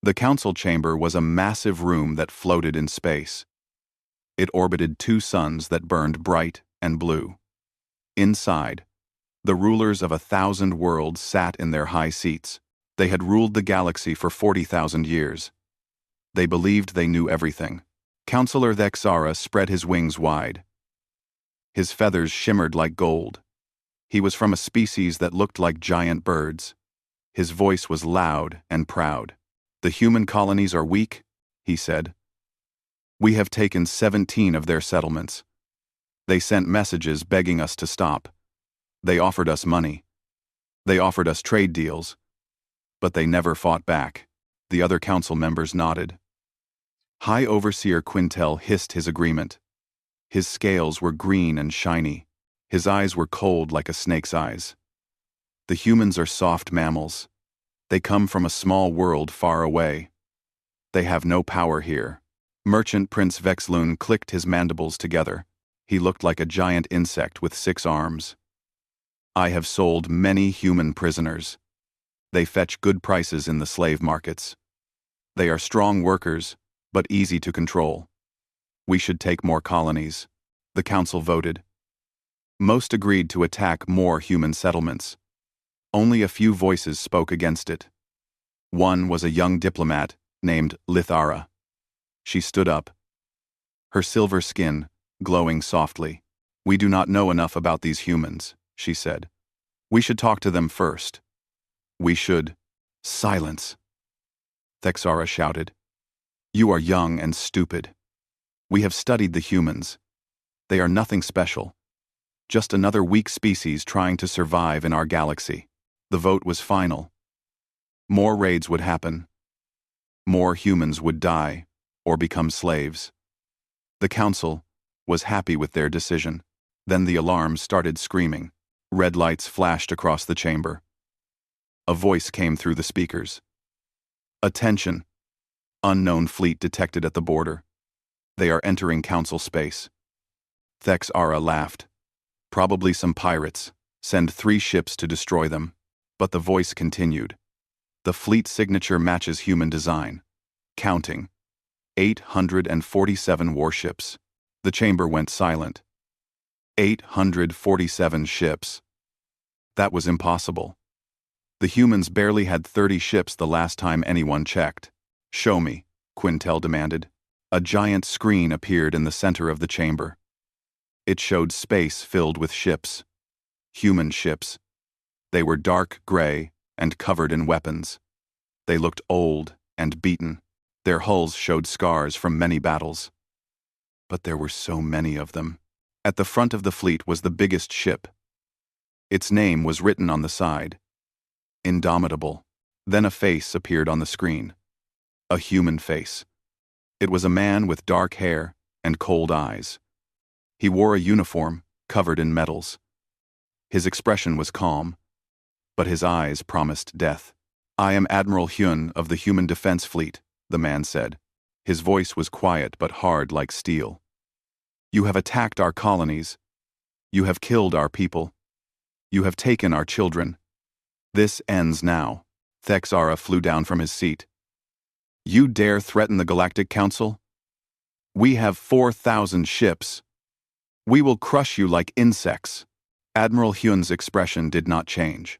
The council chamber was a massive room that floated in space. It orbited two suns that burned bright and blue. Inside, the rulers of 1,000 worlds sat in their high seats. They had ruled the galaxy for 40,000 years. They believed they knew everything. Counselor Thexara spread his wings wide. His feathers shimmered like gold. He was from a species that looked like giant birds. His voice was loud and proud. "The human colonies are weak," he said. "We have taken 17 of their settlements. They sent messages begging us to stop. They offered us money. They offered us trade deals. But they never fought back." The other council members nodded. High Overseer Quintel hissed his agreement. His scales were green and shiny. His eyes were cold like a snake's eyes. "The humans are soft mammals. They come from a small world far away. They have no power here." Merchant Prince Vexlun clicked his mandibles together. He looked like a giant insect with 6 arms. "I have sold many human prisoners. They fetch good prices in the slave markets. They are strong workers, but easy to control. We should take more colonies." The council voted. Most agreed to attack more human settlements. Only a few voices spoke against it. One was a young diplomat named Lithara. She stood up, her silver skin glowing softly. "We do not know enough about these humans," she said. "We should talk to them first. We should—" "Silence!" Thexara shouted. "You are young and stupid. We have studied the humans. They are nothing special. Just another weak species trying to survive in our galaxy." The vote was final. More raids would happen. More humans would die or become slaves. The council was happy with their decision. Then the alarms started screaming. Red lights flashed across the chamber. A voice came through the speakers. "Attention! Unknown fleet detected at the border. They are entering council space." Thexara laughed. "Probably some pirates. Send 3 ships to destroy them." But the voice continued. "The fleet signature matches human design. Counting. 847 warships." The chamber went silent. 847 ships. That was impossible. The humans barely had 30 ships the last time anyone checked. "Show me," Quintel demanded. A giant screen appeared in the center of the chamber. It showed space filled with ships. Human ships. They were dark gray and covered in weapons. They looked old and beaten. Their hulls showed scars from many battles. But there were so many of them. At the front of the fleet was the biggest ship. Its name was written on the side. Indomitable. Then a face appeared on the screen. A human face. It was a man with dark hair and cold eyes. He wore a uniform covered in medals. His expression was calm, but his eyes promised death. "I am Admiral Hyun of the Human Defense Fleet," the man said. His voice was quiet but hard like steel. "You have attacked our colonies. You have killed our people. You have taken our children. This ends now." Thexara flew down from his seat. "You dare threaten the Galactic Council? We have 4,000 ships. We will crush you like insects." Admiral Hyun's expression did not change.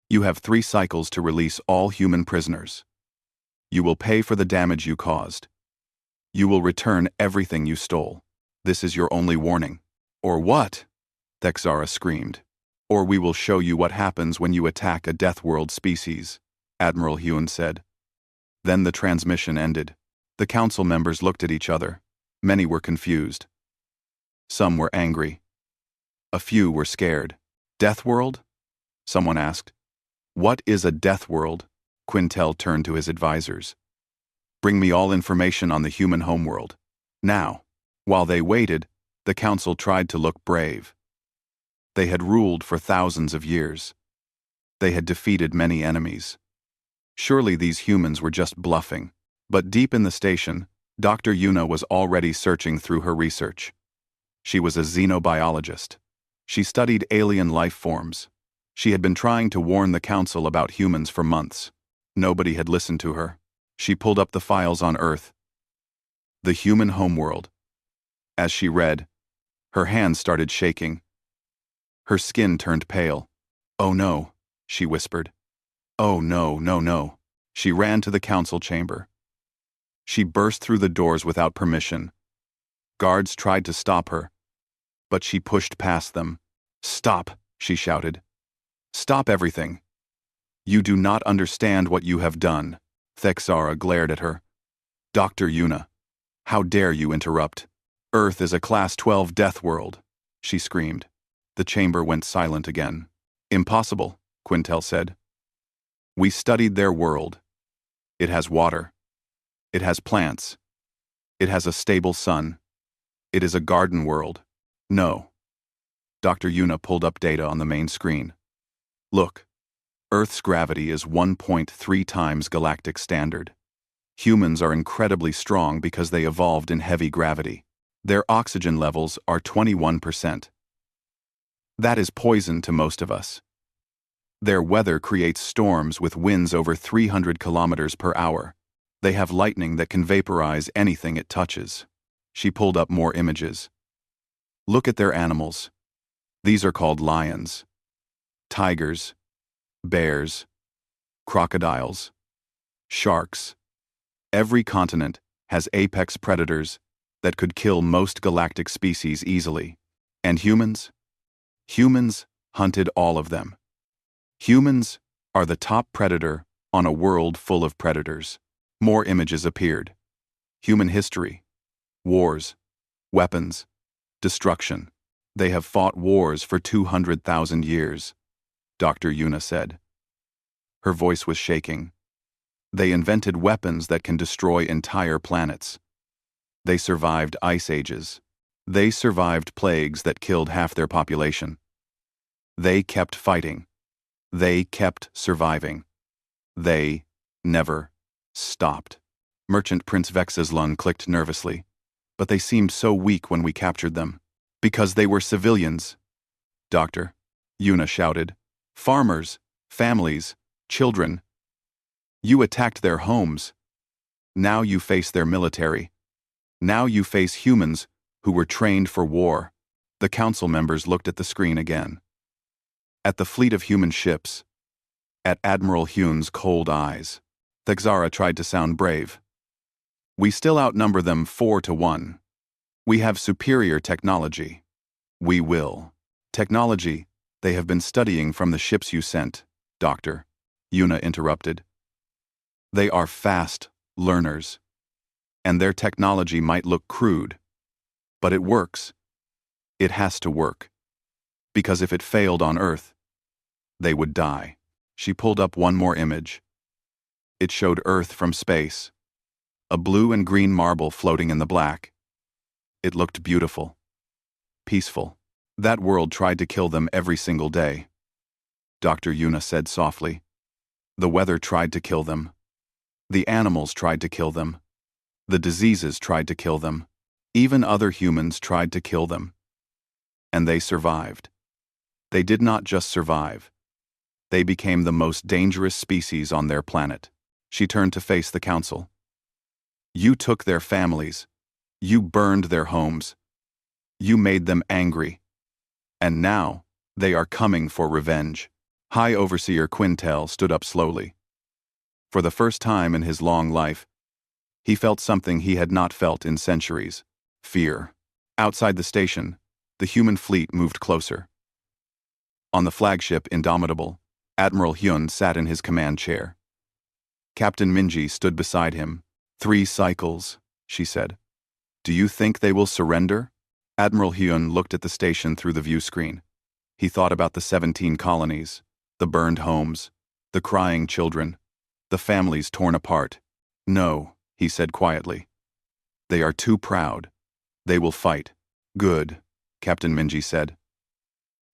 "You have 3 cycles to release all human prisoners. You will pay for the damage you caused. You will return everything you stole. This is your only warning." "Or what?" Thexara screamed. "Or we will show you what happens when you attack a Death World species," Admiral Hyun said. Then the transmission ended. The council members looked at each other. Many were confused. Some were angry. A few were scared. "Death World?" someone asked. "What is a Death World?" Quintel turned to his advisors. "Bring me all information on the human homeworld. Now." While they waited, the council tried to look brave. They had ruled for thousands of years. They had defeated many enemies. Surely these humans were just bluffing. But deep in the station, Dr. Yuna was already searching through her research. She was a xenobiologist. She studied alien life forms. She had been trying to warn the council about humans for months. Nobody had listened to her. She pulled up the files on Earth. The human homeworld. As she read, her hands started shaking. Her skin turned pale. "Oh no," she whispered. "Oh no, no, no." She ran to the council chamber. She burst through the doors without permission. Guards tried to stop her, but she pushed past them. "Stop," she shouted. "Stop everything. You do not understand what you have done." Thexara glared at her. "Dr. Yuna, how dare you interrupt? Earth is a Class 12 death world," she screamed. The chamber went silent again. "Impossible," Quintel said. "We studied their world. It has water. It has plants. It has a stable sun. It is a garden world. No." Dr. Yuna pulled up data on the main screen. "Look, Earth's gravity is 1.3 times galactic standard. Humans are incredibly strong because they evolved in heavy gravity. Their oxygen levels are 21%. That is poison to most of us. Their weather creates storms with winds over 300 kilometers per hour. They have lightning that can vaporize anything it touches." She pulled up more images. "Look at their animals. These are called lions, tigers, bears, crocodiles, sharks. Every continent has apex predators that could kill most galactic species easily. And humans? Humans hunted all of them. Humans are the top predator on a world full of predators." More images appeared. Human history. Wars. Weapons. Destruction. "They have fought wars for 200,000 years," Dr. Yuna said. Her voice was shaking. "They invented weapons that can destroy entire planets. They survived ice ages. They survived plagues that killed half their population. They kept fighting. They kept surviving. They never stopped." Merchant Prince Vexaslun clicked nervously. "But they seemed so weak when we captured them." "Because they were civilians," Dr. Yuna shouted. "Farmers, families, children. You attacked their homes. Now you face their military. Now you face humans who were trained for war." The council members looked at the screen again. At the fleet of human ships. At Admiral Hune's cold eyes. Thexara tried to sound brave. "We still outnumber them 4-1. We have superior technology. We will." "Technology they have been studying from the ships you sent," Dr. Yuna interrupted. "They are fast learners. And their technology might look crude. But it works. It has to work. Because if it failed on Earth, they would die." She pulled up one more image. It showed Earth from space. A blue and green marble floating in the black. It looked beautiful. Peaceful. "That world tried to kill them every single day," Dr. Yuna said softly. "The weather tried to kill them. The animals tried to kill them. The diseases tried to kill them. Even other humans tried to kill them. And they survived. They did not just survive. They became the most dangerous species on their planet." She turned to face the council. "You took their families. You burned their homes. You made them angry. And now, they are coming for revenge." High Overseer Quintel stood up slowly. For the first time in his long life, he felt something he had not felt in centuries: fear. Outside the station, the human fleet moved closer. On the flagship Indomitable, Admiral Hyun sat in his command chair. Captain Minji stood beside him. "3 cycles," she said. "Do you think they will surrender?" Admiral Hyun looked at the station through the view screen. He thought about the 17 colonies, the burned homes, the crying children, the families torn apart. "No," he said quietly. "They are too proud. They will fight." "Good," Captain Minji said.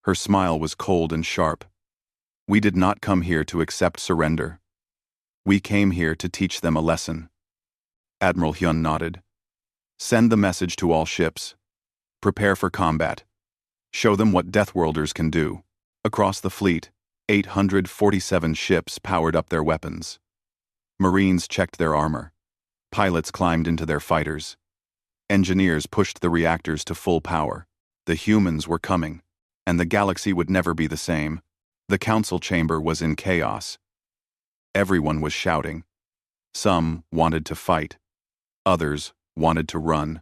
Her smile was cold and sharp. "We did not come here to accept surrender. We came here to teach them a lesson." Admiral Hyun nodded. "Send the message to all ships. Prepare for combat. Show them what Deathworlders can do." Across the fleet, 847 ships powered up their weapons. Marines checked their armor. Pilots climbed into their fighters. Engineers pushed the reactors to full power. The humans were coming, and the galaxy would never be the same. The council chamber was in chaos. Everyone was shouting. Some wanted to fight. Others wanted to run.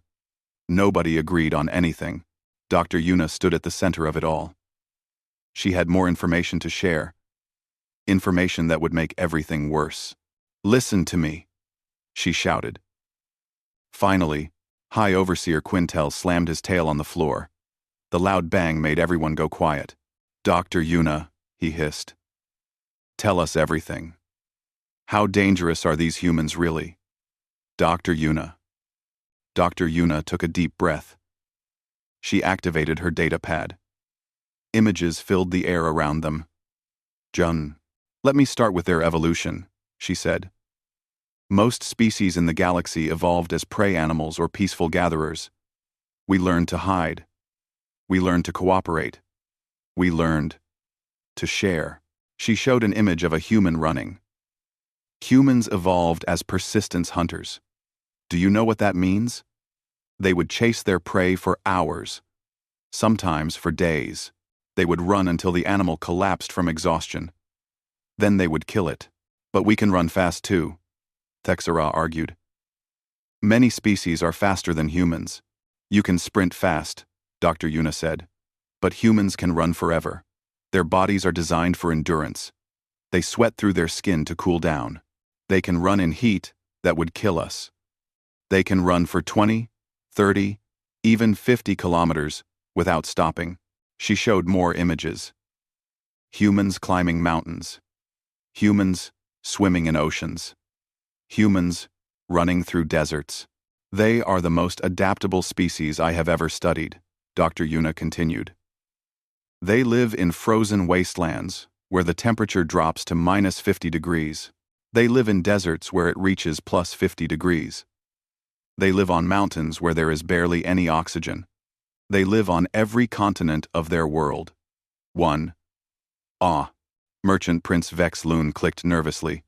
Nobody agreed on anything. Dr. Yuna stood at the center of it all. She had more information to share. Information that would make everything worse. "Listen to me," she shouted. Finally, High Overseer Quintel slammed his tail on the floor. The loud bang made everyone go quiet. "Dr. Yuna," he hissed. "Tell us everything. How dangerous are these humans really?" Dr. Yuna. Dr. Yuna took a deep breath. She activated her data pad. Images filled the air around them. "Jun, let me start with their evolution," she said. "Most species in the galaxy evolved as prey animals or peaceful gatherers. We learned to hide. We learned to cooperate. We learned to share." She showed an image of a human running. Humans evolved as persistence hunters. Do you know what that means? They would chase their prey for hours, sometimes for days. They would run until the animal collapsed from exhaustion. Then they would kill it. "But we can run fast too," Texera argued. "Many species are faster than humans. You can sprint fast," Dr. Yuna said. "But humans can run forever. Their bodies are designed for endurance. They sweat through their skin to cool down. They can run in heat that would kill us. They can run for 20, 30, even 50 kilometers without stopping." She showed more images. Humans climbing mountains. Humans swimming in oceans. Humans running through deserts. "They are the most adaptable species I have ever studied," Dr. Yuna continued. "They live in frozen wastelands where the temperature drops to -50 degrees. They live in deserts where it reaches +50 degrees. They live on mountains where there is barely any oxygen. They live on every continent of their world." Merchant Prince Vex Loon clicked nervously.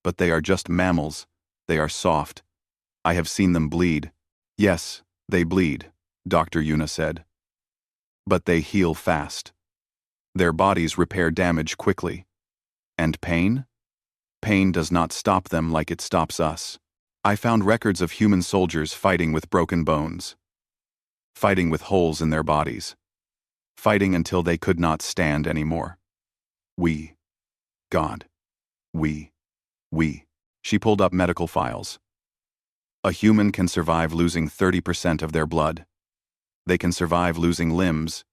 "But they are just mammals. They are soft. I have seen them bleed." "Yes, they bleed," Dr. Yuna said. "But they heal fast. Their bodies repair damage quickly. And pain? Pain does not stop them like it stops us. I found records of human soldiers fighting with broken bones. Fighting with holes in their bodies. Fighting until they could not stand anymore. We. God. We. She pulled up medical files. A human can survive losing 30% of their blood. They can survive losing limbs.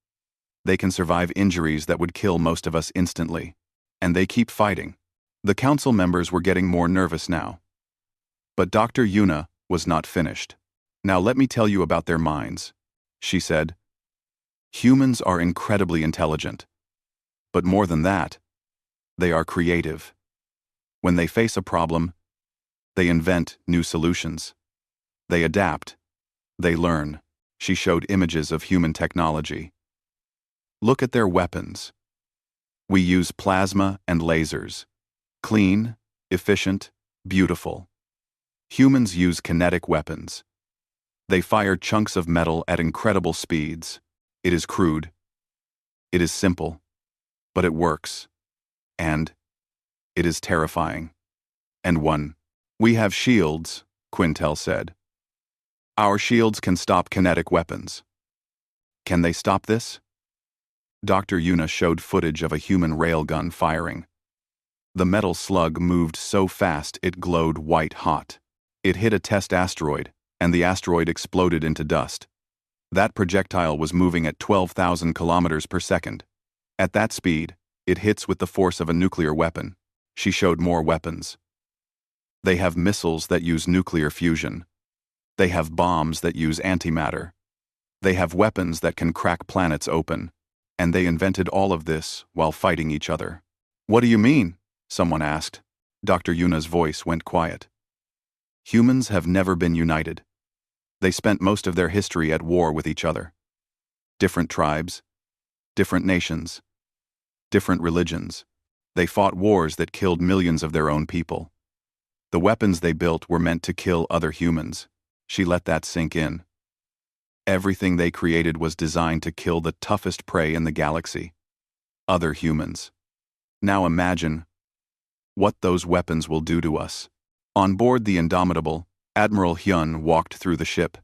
They can survive injuries that would kill most of us instantly. And they keep fighting." The council members were getting more nervous now. But Dr. Yuna was not finished. "Now let me tell you about their minds," she said. "Humans are incredibly intelligent. But more than that, they are creative. When they face a problem, they invent new solutions. They adapt. They learn." She showed images of human technology. "Look at their weapons. We use plasma and lasers. Clean, efficient, beautiful. Humans use kinetic weapons. They fire chunks of metal at incredible speeds. It is crude. It is simple. But it works. And it is terrifying." We have shields," Quintel said. "Our shields can stop kinetic weapons." "Can they stop this?" Dr. Yuna showed footage of a human railgun firing. The metal slug moved so fast it glowed white hot. It hit a test asteroid, and the asteroid exploded into dust. That projectile was moving at 12,000 kilometers per second. At that speed, it hits with the force of a nuclear weapon. She showed more weapons. They have missiles that use nuclear fusion. They have bombs that use antimatter. They have weapons that can crack planets open. And they invented all of this while fighting each other. "What do you mean?" someone asked. Dr. Yuna's voice went quiet. "Humans have never been united. They spent most of their history at war with each other. Different tribes, different nations, different religions. They fought wars that killed millions of their own people. The weapons they built were meant to kill other humans. She let that sink in. Everything they created was designed to kill the toughest prey in the galaxy. Other humans. Now imagine what those weapons will do to us. On board the Indomitable, Admiral Hyun walked through the ship.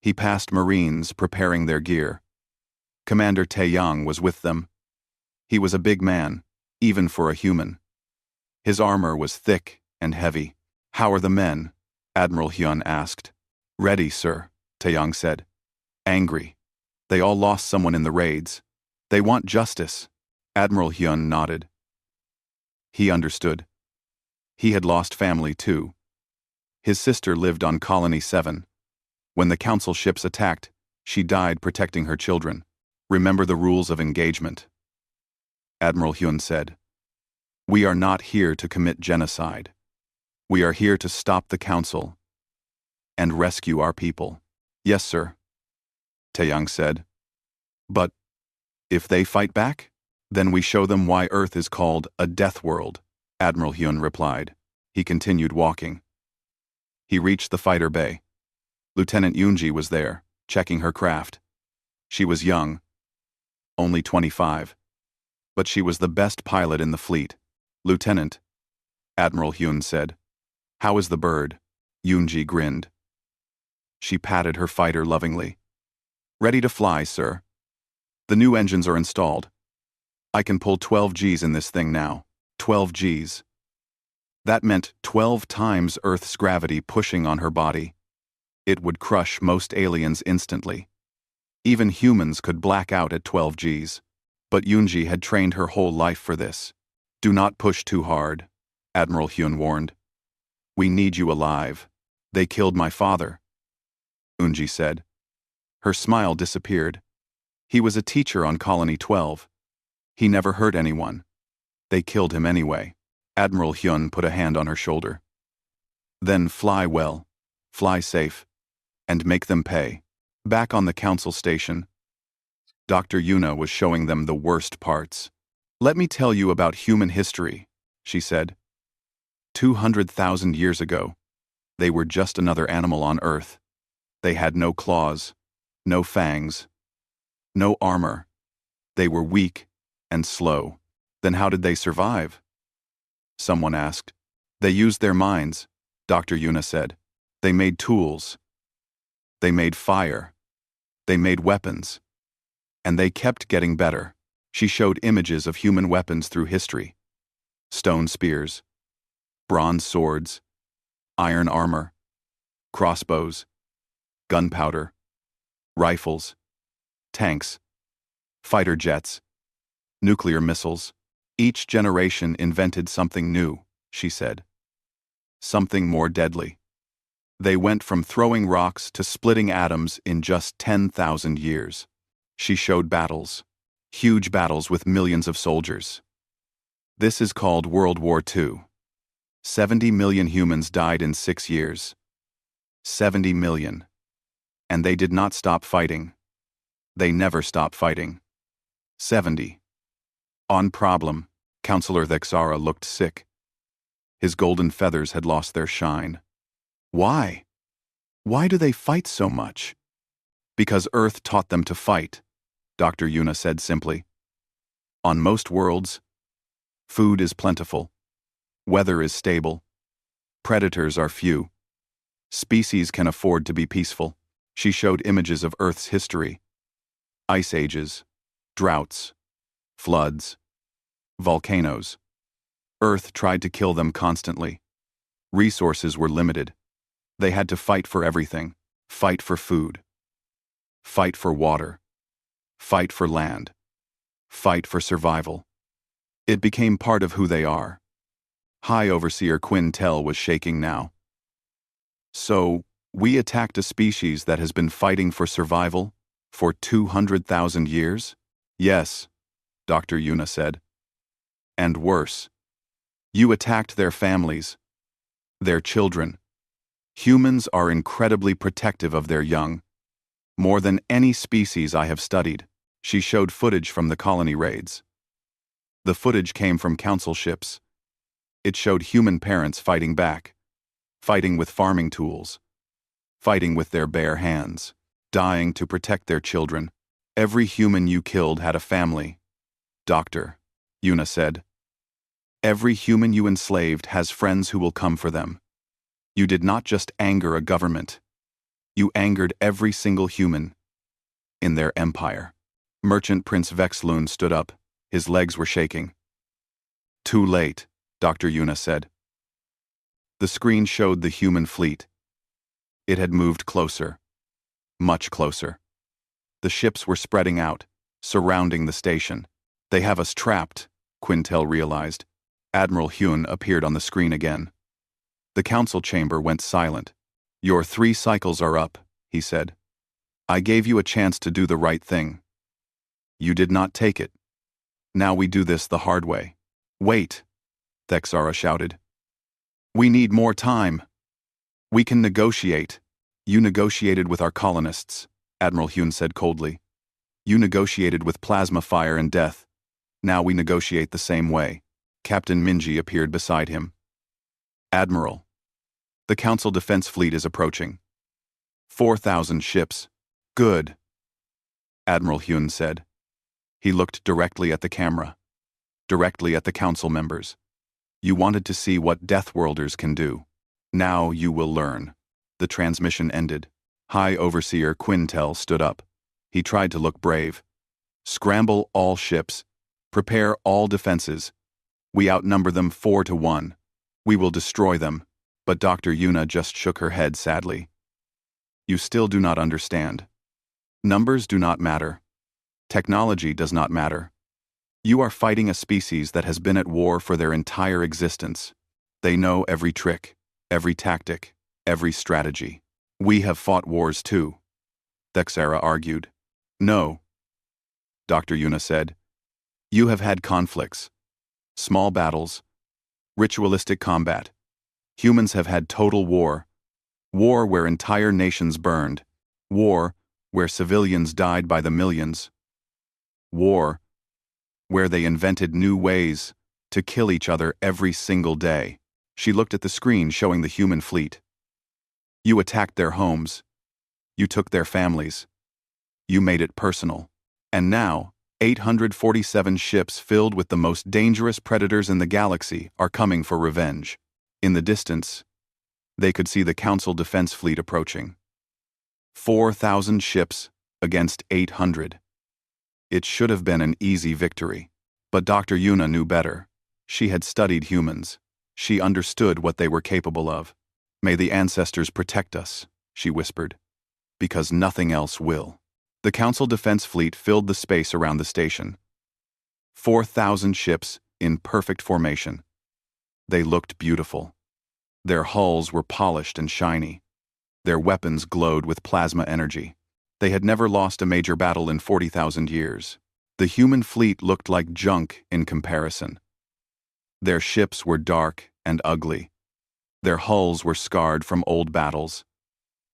He passed Marines preparing their gear. Commander Taeyang was with them. He was a big man, even for a human. His armor was thick and heavy. "How are the men?" Admiral Hyun asked. "Ready, sir," Taeyang said. "Angry. They all lost someone in the raids. They want justice." Admiral Hyun nodded. He understood. He had lost family too. His sister lived on Colony 7. When the Council ships attacked, she died protecting her children. "Remember the rules of engagement," Admiral Hyun said. "We are not here to commit genocide. We are here to stop the Council and rescue our people." "Yes, sir," Taeyang said. "But if they fight back, then we show them why Earth is called a death world," Admiral Hyun replied. He continued walking. He reached the fighter bay. Lieutenant Yoonji was there, checking her craft. She was young, only 25. But she was the best pilot in the fleet. "Lieutenant," Admiral Hyun said. "How is the bird?" Yoonji grinned. She patted her fighter lovingly. "Ready to fly, sir. The new engines are installed. I can pull 12 Gs in this thing now. 12 Gs. That meant 12 times Earth's gravity pushing on her body. It would crush most aliens instantly. Even humans could black out at 12 Gs. But Yoonji had trained her whole life for this. "Do not push too hard," Admiral Hyun warned. "We need you alive. They killed my father," Yoonji said. Her smile disappeared. He was a teacher on Colony 12. He never hurt anyone. They killed him anyway. Admiral Hyun put a hand on her shoulder. "Then fly well, fly safe, and make them pay." Back on the Council station, Dr. Yuna was showing them the worst parts. "Let me tell you about human history," she said. 200,000 years ago, they were just another animal on Earth. They had no claws, no fangs, no armor. They were weak and slow. Then how did they survive? Someone asked. "They used their minds," Dr. Yuna said. "They made tools. They made fire. They made weapons. And they kept getting better." She showed images of human weapons through history. Stone spears, bronze swords, iron armor, crossbows, gunpowder, rifles, tanks, fighter jets, nuclear missiles. Each generation invented something new, she said. Something more deadly. They went from throwing rocks to splitting atoms in just 10,000 years. She showed battles, huge battles with millions of soldiers. This is called World War II. 70 million humans died in 6 years. 70 million. And they did not stop fighting. They never stopped fighting. 70. On problem, Counselor Thexara looked sick. His golden feathers had lost their shine. Why? Why do they fight so much? Because Earth taught them to fight, Dr. Yuna said simply. On most worlds, food is plentiful, weather is stable, predators are few. Species can afford to be peaceful. She showed images of Earth's history. Ice ages, droughts, floods, volcanoes. Earth tried to kill them constantly. Resources were limited. They had to fight for everything. Fight for food. Fight for water. Fight for land. Fight for survival. It became part of who they are. High Overseer Quinn Tell was shaking now. So, we attacked a species that has been fighting for survival for 200,000 years? Yes, Dr. Yuna said. And worse. You attacked their families, their children. Humans are incredibly protective of their young. More than any species I have studied. She showed footage from the colony raids. The footage came from council ships. It showed human parents fighting back, fighting with farming tools, fighting with their bare hands, dying to protect their children. Every human you killed had a family, Doctor, Yuna said. Every human you enslaved has friends who will come for them. You did not just anger a government. You angered every single human in their empire. Merchant Prince Vexloon stood up. His legs were shaking. Too late, Dr. Yuna said. The screen showed the human fleet. It had moved closer. Much closer. The ships were spreading out, surrounding the station. They have us trapped, Quintel realized. Admiral Hyun appeared on the screen again. The council chamber went silent. Your 3 cycles are up, he said. I gave you a chance to do the right thing. You did not take it. Now we do this the hard way. Wait, Thexara shouted. We need more time. We can negotiate. You negotiated with our colonists, Admiral Hyun said coldly. You negotiated with plasma fire and death. Now we negotiate the same way. Captain Minji appeared beside him. Admiral, the Council Defense Fleet is approaching. 4,000 ships. Good, Admiral Hyun said. He looked directly at the camera, directly at the council members. You wanted to see what Deathworlders can do. Now you will learn. The transmission ended. High Overseer Quintel stood up. He tried to look brave. Scramble all ships. Prepare all defenses. We outnumber them 4-1. We will destroy them. But Dr. Yuna just shook her head sadly. You still do not understand. Numbers do not matter. Technology does not matter. You are fighting a species that has been at war for their entire existence. They know every trick, every tactic, every strategy. We have fought wars too, Thexara argued. No, Dr. Yuna said. You have had conflicts. Small battles. Ritualistic combat. Humans have had total war. War where entire nations burned. War where civilians died by the millions. War where they invented new ways to kill each other every single day. She looked at the screen showing the human fleet. You attacked their homes. You took their families. You made it personal. And now, 847 ships filled with the most dangerous predators in the galaxy are coming for revenge. In the distance, they could see the Council Defense Fleet approaching. 4,000 ships against 800. It should have been an easy victory. But Dr. Yuna knew better. She had studied humans. She understood what they were capable of. May the ancestors protect us, she whispered. Because nothing else will. The Council Defense Fleet filled the space around the station. 4,000 ships in perfect formation. They looked beautiful. Their hulls were polished and shiny. Their weapons glowed with plasma energy. They had never lost a major battle in 40,000 years. The human fleet looked like junk in comparison. Their ships were dark and ugly. Their hulls were scarred from old battles.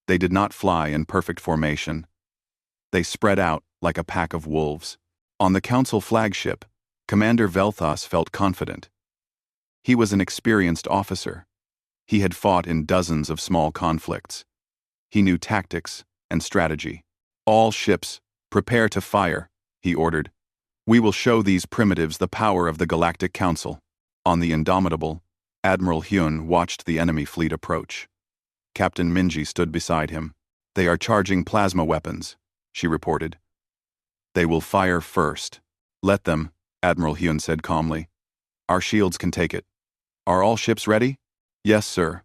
They did not fly in perfect formation. They spread out like a pack of wolves. On the Council flagship, Commander Velthos felt confident. He was an experienced officer. He had fought in dozens of small conflicts. He knew tactics and strategy. All ships, prepare to fire, he ordered. We will show these primitives the power of the Galactic Council. On the Indomitable, Admiral Hyun watched the enemy fleet approach. Captain Minji stood beside him. They are charging plasma weapons, she reported. They will fire first. Let them, Admiral Hyun said calmly. Our shields can take it. Are all ships ready? Yes, sir.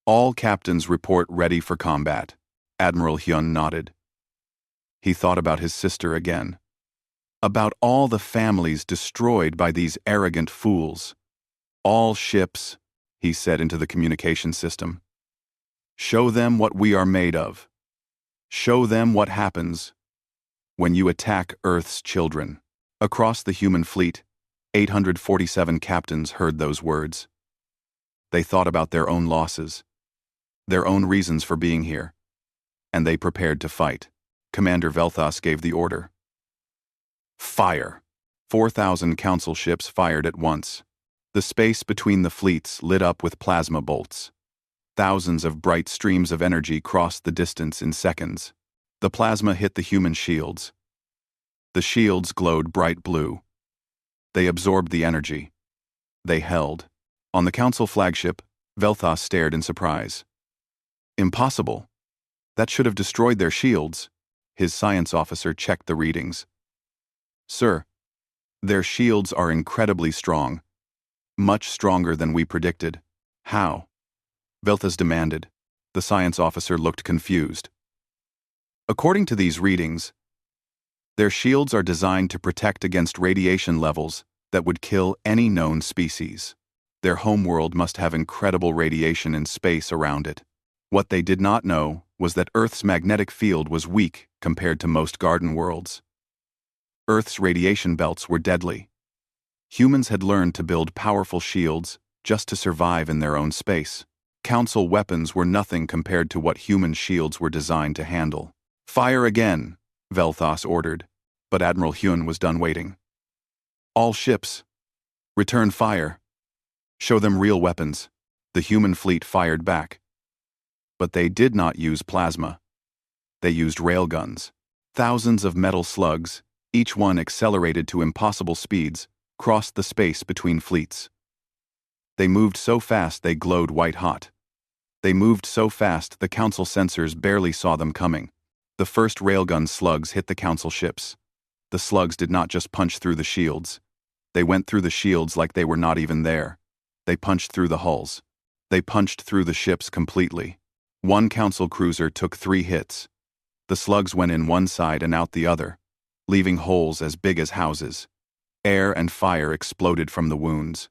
All captains report ready for combat. Admiral Hyun nodded. He thought about his sister again. About all the families destroyed by these arrogant fools. All ships, he said into the communication system. Show them what we are made of. Show them what happens when you attack Earth's children. Across the human fleet, 847 captains heard those words. They thought about their own losses, their own reasons for being here, and they prepared to fight. Commander Velthos gave the order. Fire! 4,000 council ships fired at once. The space between the fleets lit up with plasma bolts. Thousands of bright streams of energy crossed the distance in seconds. The plasma hit the human shields. The shields glowed bright blue. They absorbed the energy. They held. On the Council flagship, Velthas stared in surprise. Impossible. That should have destroyed their shields. His science officer checked the readings. Sir, their shields are incredibly strong. Much stronger than we predicted. How? Velthas demanded. The science officer looked confused. According to these readings, their shields are designed to protect against radiation levels that would kill any known species. Their homeworld must have incredible radiation in space around it. What they did not know was that Earth's magnetic field was weak compared to most garden worlds. Earth's radiation belts were deadly. Humans had learned to build powerful shields just to survive in their own space. Council weapons were nothing compared to what human shields were designed to handle. Fire again, Velthas ordered, but Admiral Hyun was done waiting. All ships, return fire. Show them real weapons. The human fleet fired back. But they did not use plasma. They used railguns. Thousands of metal slugs, each one accelerated to impossible speeds, crossed the space between fleets. They moved so fast they glowed white-hot. They moved so fast the Council sensors barely saw them coming. The first railgun slugs hit the Council ships. The slugs did not just punch through the shields. They went through the shields like they were not even there. They punched through the hulls. They punched through the ships completely. One Council cruiser took 3 hits. The slugs went in one side and out the other, leaving holes as big as houses. Air and fire exploded from the wounds.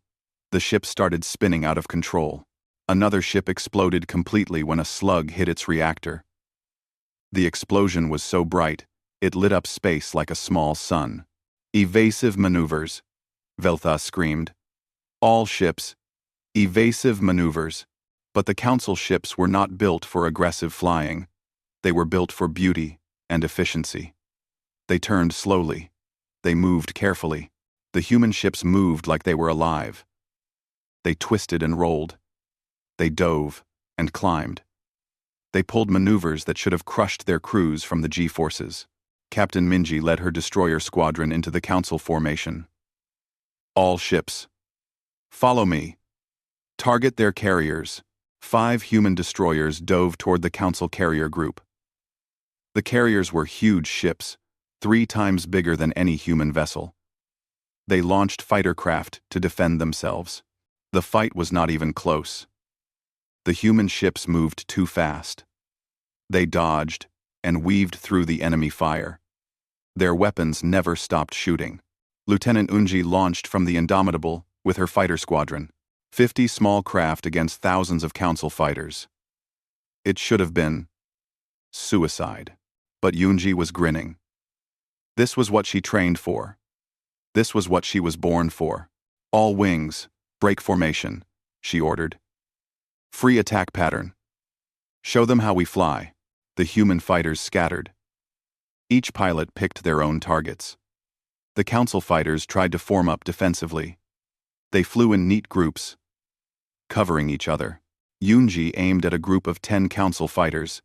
The ship started spinning out of control. Another ship exploded completely when a slug hit its reactor. The explosion was so bright, it lit up space like a small sun. Evasive maneuvers, Velthas screamed. All ships, evasive maneuvers. But the Council ships were not built for aggressive flying. They were built for beauty and efficiency. They turned slowly. They moved carefully. The human ships moved like they were alive. They twisted and rolled. They dove and climbed. They pulled maneuvers that should have crushed their crews from the G-forces. Captain Minji led her destroyer squadron into the Council formation. All ships, follow me. Target their carriers. 5 human destroyers dove toward the Council carrier group. The carriers were huge ships, 3 times bigger than any human vessel. They launched fighter craft to defend themselves. The fight was not even close. The human ships moved too fast. They dodged and weaved through the enemy fire. Their weapons never stopped shooting. Lieutenant Unji launched from the Indomitable with her fighter squadron. 50 small craft against thousands of Council fighters. It should have been suicide. But Yunji was grinning. This was what she trained for. This was what she was born for. All wings, break formation, she ordered. Free attack pattern. Show them how we fly. The human fighters scattered. Each pilot picked their own targets. The Council fighters tried to form up defensively. They flew in neat groups, covering each other. Yunji aimed at a group of 10 Council fighters.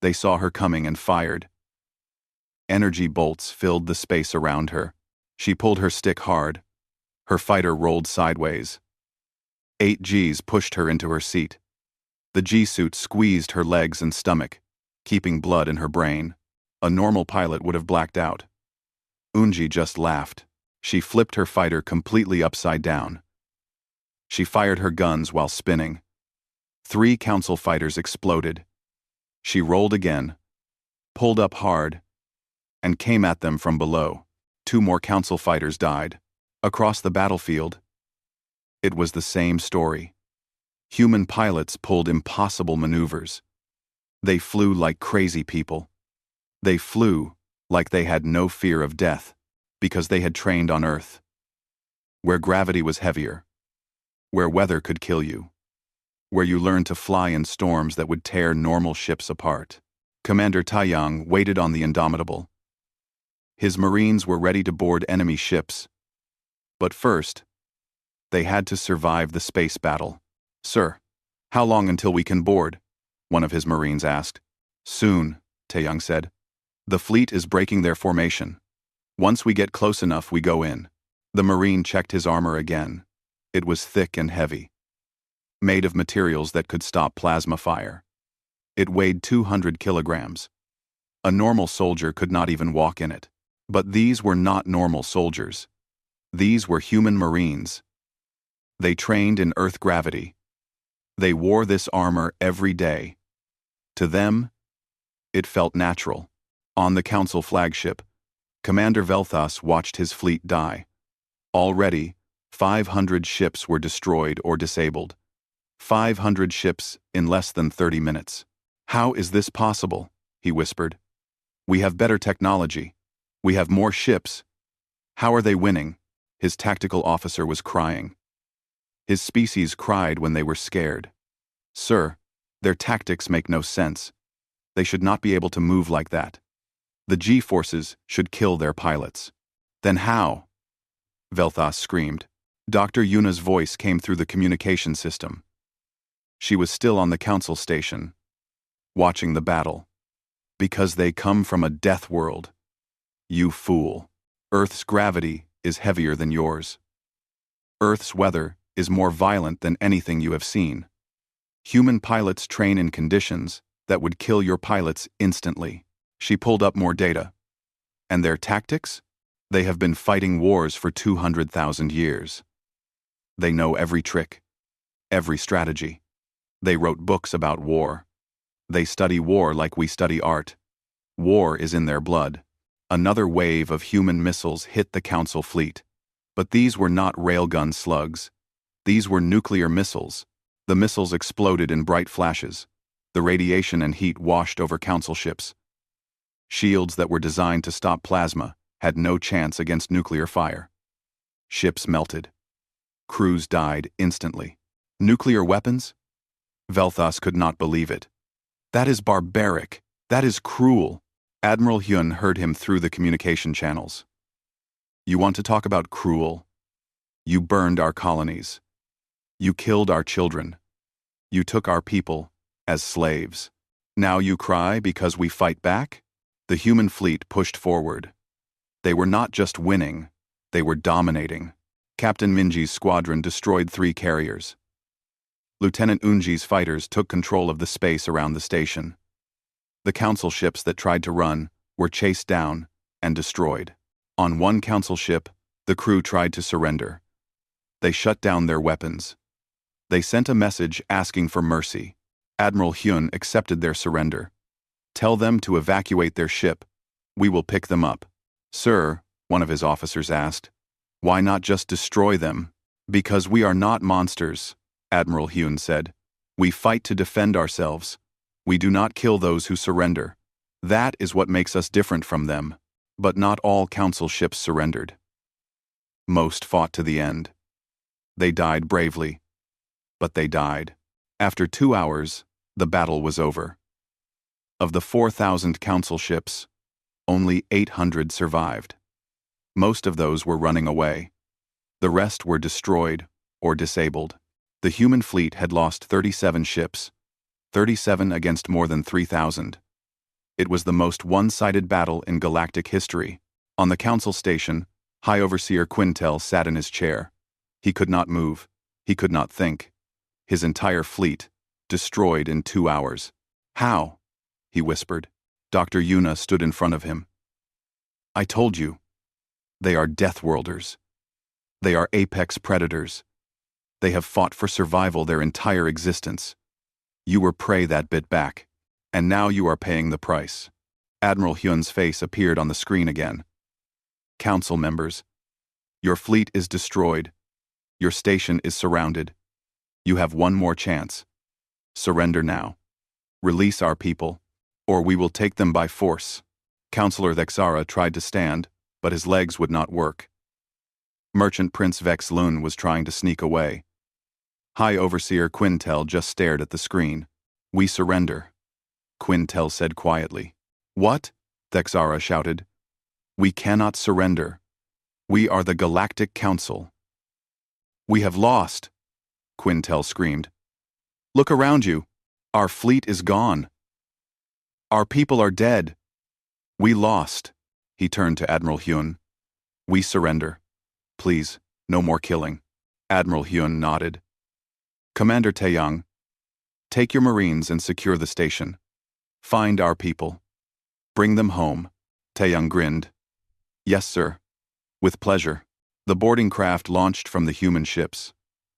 They saw her coming and fired. Energy bolts filled the space around her. She pulled her stick hard. Her fighter rolled sideways. 8 Gs pushed her into her seat. The G-suit squeezed her legs and stomach, keeping blood in her brain. A normal pilot would have blacked out. Unji just laughed. She flipped her fighter completely upside down. She fired her guns while spinning. 3 Council fighters exploded. She rolled again, pulled up hard, and came at them from below. 2 more Council fighters died. Across the battlefield, it was the same story. Human pilots pulled impossible maneuvers. They flew like crazy people. They flew like they had no fear of death, because they had trained on Earth, where gravity was heavier, where weather could kill you, where you learned to fly in storms that would tear normal ships apart. Commander Taiyang waited on the Indomitable. His Marines were ready to board enemy ships. But first, They had to survive the space battle. "Sir, how long until we can board?" one of his Marines asked. "Soon," Taeyong said. "The fleet is breaking their formation. Once we get close enough, we go in." The Marine checked his armor again. It was thick and heavy, made of materials that could stop plasma fire. It weighed 200 kilograms. A normal soldier could not even walk in it. But these were not normal soldiers. These were human Marines. They trained in Earth gravity. They wore this armor every day. To them, it felt natural. On the Council flagship, Commander Velthas watched his fleet die. Already, 500 ships were destroyed or disabled. 500 ships in less than 30 minutes. "How is this possible?" he whispered. "We have better technology. We have more ships. How are they winning?" His tactical officer was crying. His species cried when they were scared. "Sir, their tactics make no sense. They should not be able to move like that. The G-forces should kill their pilots." "Then how?" Velthas screamed. Dr. Yuna's voice came through the communication system. She was still on the Council station, watching the battle. "Because they come from a death world. You fool. Earth's gravity is heavier than yours. Earth's weather is more violent than anything you have seen. Human pilots train in conditions that would kill your pilots instantly." She pulled up more data. "And their tactics? They have been fighting wars for 200,000 years. They know every trick, every strategy. They wrote books about war. They study war like we study art. War is in their blood." Another wave of human missiles hit the Council fleet. But these were not railgun slugs. These were nuclear missiles. The missiles exploded in bright flashes. The radiation and heat washed over Council ships. Shields that were designed to stop plasma had no chance against nuclear fire. Ships melted. Crews died instantly. Nuclear weapons? Velthas could not believe it. "That is barbaric. That is cruel." Admiral Hyun heard him through the communication channels. "You want to talk about cruel? You burned our colonies. You killed our children. You took our people as slaves. Now you cry because we fight back?" The human fleet pushed forward. They were not just winning, they were dominating. Captain Minji's squadron destroyed 3 carriers. Lieutenant Unji's fighters took control of the space around the station. The Council ships that tried to run were chased down and destroyed. On one Council ship, the crew tried to surrender. They shut down their weapons. They sent a message asking for mercy. Admiral Hyun accepted their surrender. "Tell them to evacuate their ship. We will pick them up." "Sir," one of his officers asked, "why not just destroy them?" "Because we are not monsters," Admiral Hyun said. "We fight to defend ourselves. We do not kill those who surrender. That is what makes us different from them." But not all Council ships surrendered. Most fought to the end. They died bravely, but they died. After 2 hours, the battle was over. Of the 4,000 Council ships, only 800 survived. Most of those were running away. The rest were destroyed or disabled. The human fleet had lost 37 ships, 37 against more than 3,000. It was the most one-sided battle in galactic history. On the Council station, High Overseer Quintel sat in his chair. He could not move. He could not think. His entire fleet, destroyed in 2 hours. "How?" he whispered. Dr. Yuna stood in front of him. "I told you. They are Deathworlders. They are apex predators. They have fought for survival their entire existence. You were prey that bit back, and now you are paying the price." Admiral Hyun's face appeared on the screen again. "Council members, your fleet is destroyed. Your station is surrounded. You have one more chance. Surrender now. Release our people, or we will take them by force." Councillor Thexara tried to stand, but his legs would not work. Merchant Prince Vex Lun was trying to sneak away. High Overseer Quintel just stared at the screen. "We surrender," Quintel said quietly. "What?" Thexara shouted. "We cannot surrender. We are the Galactic Council." We have lost, Quintel screamed. Look around you. Our fleet is gone. Our people are dead. We lost. He turned to Admiral Hyun. We surrender. Please, no more killing. Admiral Hyun nodded. Commander Taeyang, take your Marines and secure the station. Find our people. Bring them home. Taeyang grinned. Yes, sir. With pleasure. The boarding craft launched from the human ships.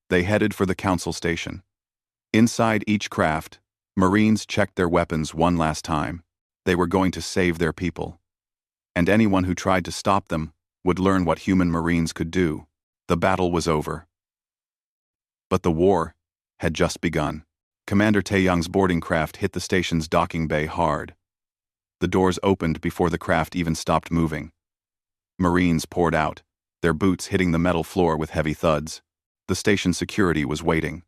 They headed for the council station. Inside each craft, Marines checked their weapons one last time. They were going to save their people. And anyone who tried to stop them would learn what human Marines could do. The battle was over. But the war had just begun. Commander Taeyang's boarding craft hit the station's docking bay hard. The doors opened before the craft even stopped moving. Marines poured out, their boots hitting the metal floor with heavy thuds. The station security was waiting.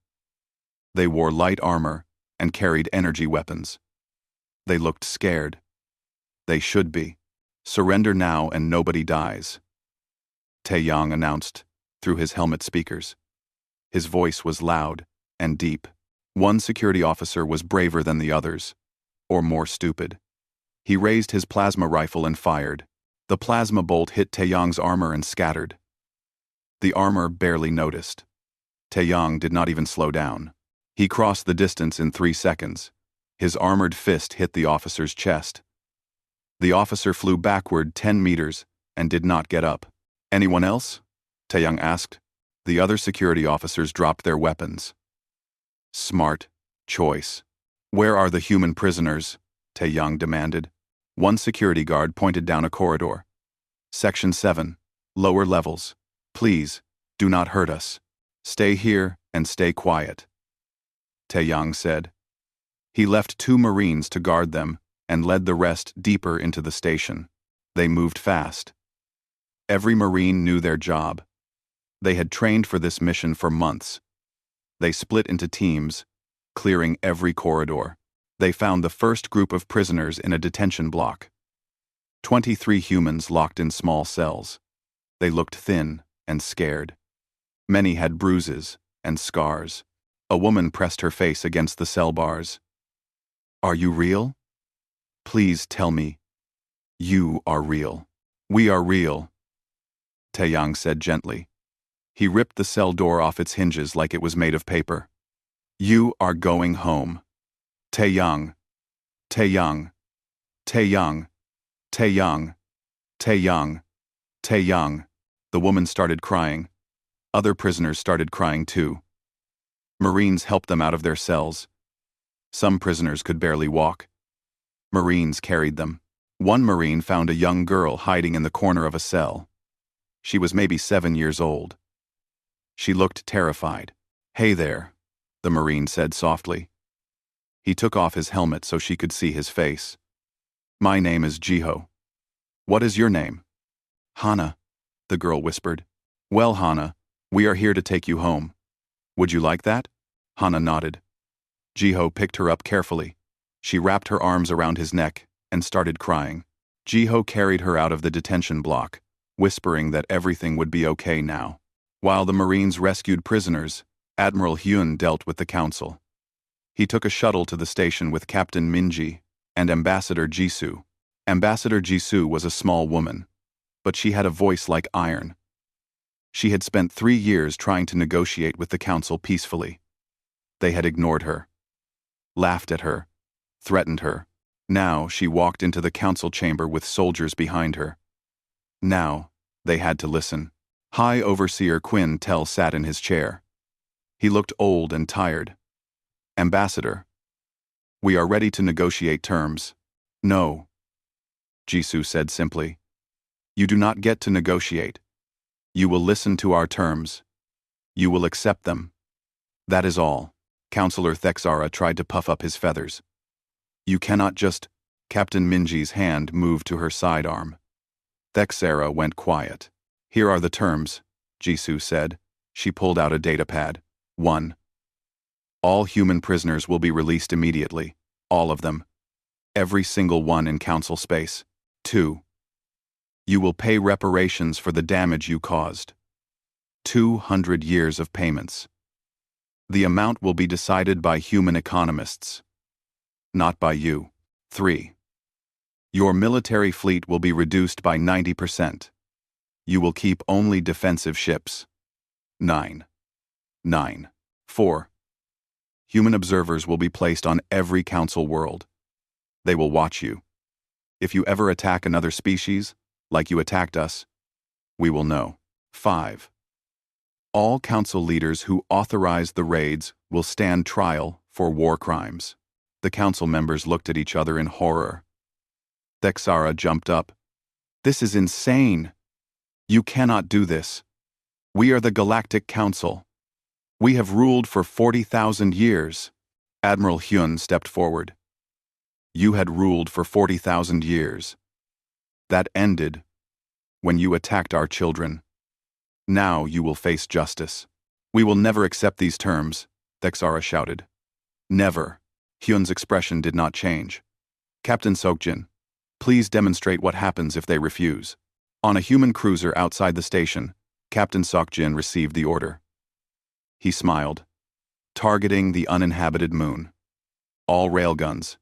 They wore light armor and carried energy weapons. They looked scared. They should be. Surrender now and nobody dies. Taeyang announced through his helmet speakers. His voice was loud and deep. One security officer was braver than the others, or more stupid. He raised his plasma rifle and fired. The plasma bolt hit Taeyang's armor and scattered. The armor barely noticed. Taeyang did not even slow down. He crossed the distance in 3 seconds. His armored fist hit the officer's chest. The officer flew backward 10 meters and did not get up. Anyone else? Taeyang asked. The other security officers dropped their weapons. Smart choice. Where are the human prisoners? Taeyang demanded. One security guard pointed down a corridor. Section 7. Lower levels. Please, do not hurt us. Stay here and stay quiet. Taeyang said. He left 2 Marines to guard them and led the rest deeper into the station. They moved fast. Every Marine knew their job. They had trained for this mission for months. They split into teams, clearing every corridor. They found the first group of prisoners in a detention block. 23 humans locked in small cells. They looked thin and scared. Many had bruises and scars. A woman pressed her face against the cell bars. Are you real? Please tell me. You are real. We are real. Taeyang said gently. He ripped the cell door off its hinges like it was made of paper. You are going home. Taeyang. Taeyang. Taeyang. Taeyang. Taeyang. Taeyang. The woman started crying. Other prisoners started crying too. Marines helped them out of their cells. Some prisoners could barely walk. Marines carried them. One Marine found a young girl hiding in the corner of a cell. She was maybe 7 years old. She looked terrified. Hey there, the Marine said softly. He took off his helmet so she could see his face. My name is Jiho. What is your name? Hana, the girl whispered. Well, Hana, we are here to take you home. Would you like that? Hana nodded. Jiho picked her up carefully. She wrapped her arms around his neck and started crying. Jiho carried her out of the detention block, whispering that everything would be okay now. While the Marines rescued prisoners, Admiral Hyun dealt with the council. He took a shuttle to the station with Captain Minji and Ambassador Jisoo. Ambassador Jisoo was a small woman, but she had a voice like iron. She had spent 3 years trying to negotiate with the council peacefully. They had ignored her, laughed at her, threatened her. Now she walked into the council chamber with soldiers behind her. Now they had to listen. High Overseer Quintel sat in his chair. He looked old and tired. Ambassador, we are ready to negotiate terms. No, Jisoo said simply. You do not get to negotiate. You will listen to our terms. You will accept them. That is all. Counselor Thexara tried to puff up his feathers. You cannot just... Captain Minji's hand moved to her sidearm. Thexara went quiet. Here are the terms, Jisoo said. She pulled out a datapad. 1. All human prisoners will be released immediately. All of them. Every single one in council space. 2. You will pay reparations for the damage you caused. 200 years of payments. The amount will be decided by human economists, not by you. 3. Your military fleet will be reduced by 90%. You will keep only defensive ships. 9. 4. Human observers will be placed on every council world. They will watch you. If you ever attack another species, like you attacked us, we will know. 5. All council leaders who authorized the raids will stand trial for war crimes. The council members looked at each other in horror. Thexara jumped up. This is insane. You cannot do this. We are the Galactic Council. We have ruled for 40,000 years. Admiral Hyun stepped forward. You had ruled for 40,000 years. That ended when you attacked our children. Now you will face justice. We will never accept these terms, Thexara shouted. Never. Hyun's expression did not change. Captain Sokjin, please demonstrate what happens if they refuse. On a human cruiser outside the station, Captain Sokjin received the order. He smiled. Targeting the uninhabited moon. All railguns.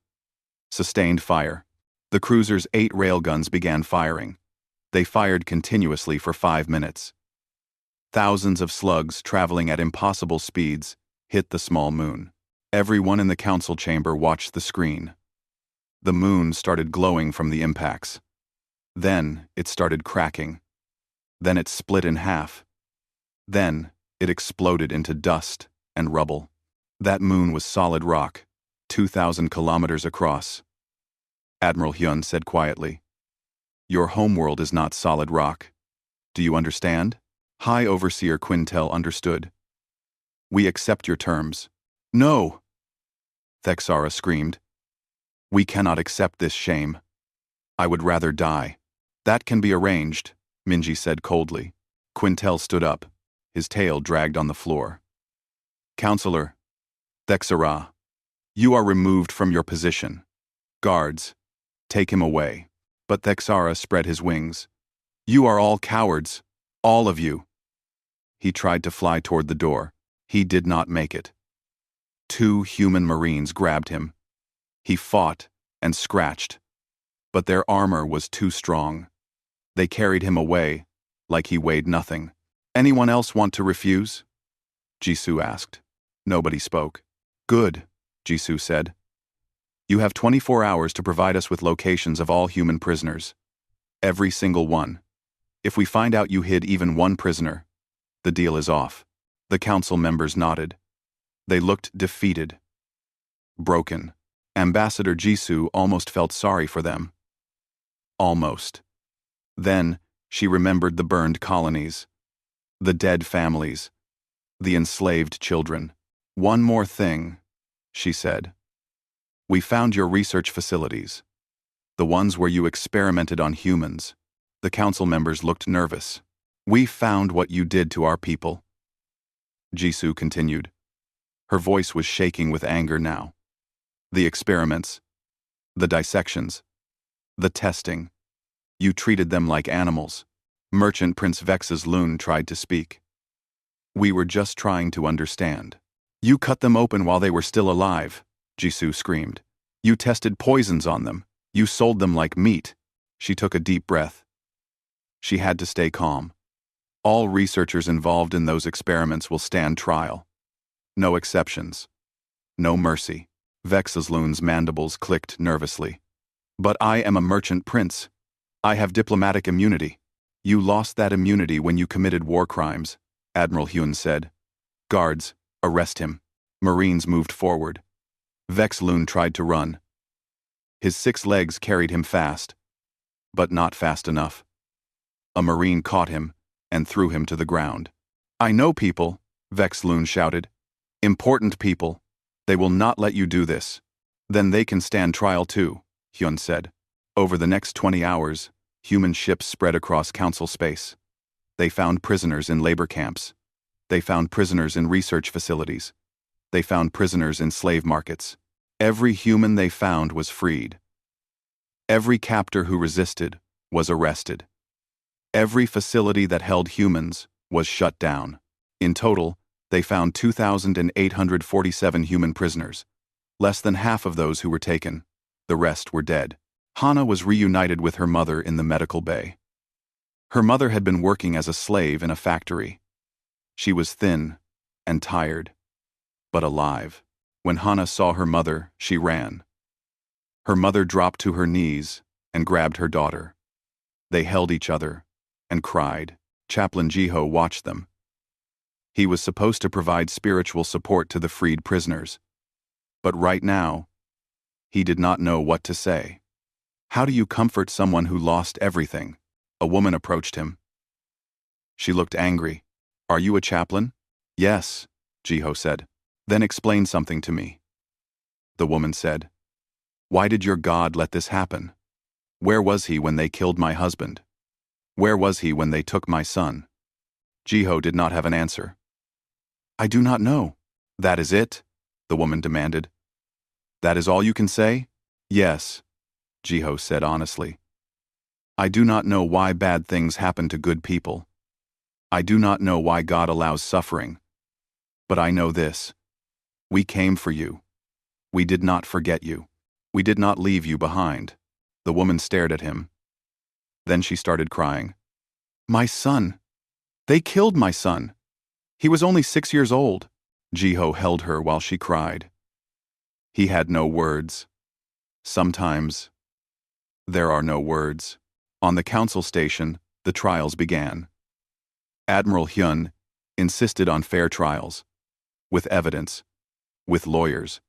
Sustained fire. The cruiser's 8 railguns began firing. They fired continuously for 5 minutes. Thousands of slugs traveling at impossible speeds hit the small moon. Everyone in the council chamber watched the screen. The moon started glowing from the impacts. Then it started cracking. Then it split in half. Then it exploded into dust and rubble. That moon was solid rock, 2,000 kilometers across. Admiral Hyun said quietly, "Your homeworld is not solid rock. Do you understand?" High Overseer Quintel understood. "We accept your terms." "No!" Thexara screamed. "We cannot accept this shame. I would rather die." "That can be arranged," Minji said coldly. Quintel stood up, his tail dragged on the floor. "Counselor, Thexara, you are removed from your position. Guards, take him away." But Thexara spread his wings. "You are all cowards, all of you." He tried to fly toward the door. He did not make it. 2 human marines grabbed him. He fought and scratched, but their armor was too strong. They carried him away like he weighed nothing. "Anyone else want to refuse?" Jisoo asked. Nobody spoke. "Good," Jisoo said. "You have 24 hours to provide us with locations of all human prisoners. Every single one. If we find out you hid even one prisoner, the deal is off." The council members nodded. They looked defeated. Broken. Ambassador Jisoo almost felt sorry for them. Almost. Then she remembered the burned colonies, the dead families, the enslaved children. "One more thing," she said. "We found your research facilities, the ones where you experimented on humans." The council members looked nervous. "We found what you did to our people." Jisoo continued. Her voice was shaking with anger now. "The experiments, the dissections, the testing. You treated them like animals." Merchant Prince Vex's loon tried to speak. "We were just trying to understand." "You cut them open while they were still alive," Jisoo screamed. "You tested poisons on them. You sold them like meat." She took a deep breath. She had to stay calm. All researchers involved in those experiments will stand trial. No exceptions. No mercy. Vex's mandibles clicked nervously. "But I am a merchant prince. I have diplomatic immunity." "You lost that immunity when you committed war crimes," Admiral Hyun said. "Guards, arrest him." Marines moved forward. Vexloon tried to run. His 6 legs carried him fast, but not fast enough. A Marine caught him and threw him to the ground. "I know people," Vexloon shouted. "Important people. They will not let you do this." "Then they can stand trial too," Hyun said. Over the next 20 hours, human ships spread across council space. They found prisoners in labor camps. They found prisoners in research facilities. They found prisoners in slave markets. Every human they found was freed. Every captor who resisted was arrested. Every facility that held humans was shut down. In total, they found 2,847 human prisoners. Less than half of those who were taken. The rest were dead. Hana was reunited with her mother in the medical bay. Her mother had been working as a slave in a factory. She was thin and tired, but alive. When Hana saw her mother, she ran. Her mother dropped to her knees and grabbed her daughter. They held each other and cried. Chaplain Jiho watched them. He was supposed to provide spiritual support to the freed prisoners. But right now, he did not know what to say. How do you comfort someone who lost everything? A woman approached him. She looked angry. Are you a chaplain? Yes, Jiho said. Then explain something to me. The woman said, why did your God let this happen? Where was he when they killed my husband? Where was he when they took my son? Jiho did not have an answer. I do not know. That is it? The woman demanded. That is all you can say? Yes, Jiho said honestly. I do not know why bad things happen to good people. I do not know why God allows suffering. But I know this. We came for you. We did not forget you. We did not leave you behind. The woman stared at him. Then she started crying. My son. They killed my son. He was only 6 years old. Jiho held her while she cried. He had no words. Sometimes there are no words. On the council station, the trials began. Admiral Hyun insisted on fair trials, with evidence, with lawyers,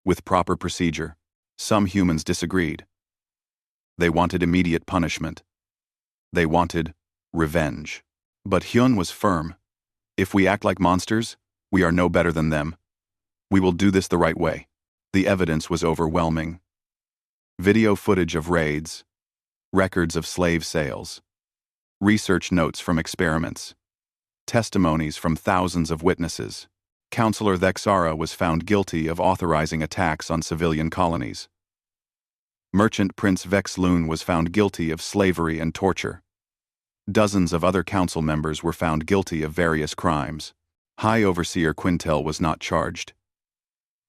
with proper procedure. Some humans disagreed. They wanted immediate punishment. They wanted revenge. But Hyun was firm. If we act like monsters, we are no better than them. We will do this the right way. The evidence was overwhelming. Video footage of raids, records of slave sales, research notes from experiments, testimonies from thousands of witnesses. Counselor Thexara was found guilty of authorizing attacks on civilian colonies. Merchant Prince Vexloon was found guilty of slavery and torture. Dozens of other council members were found guilty of various crimes. High Overseer Quintel was not charged.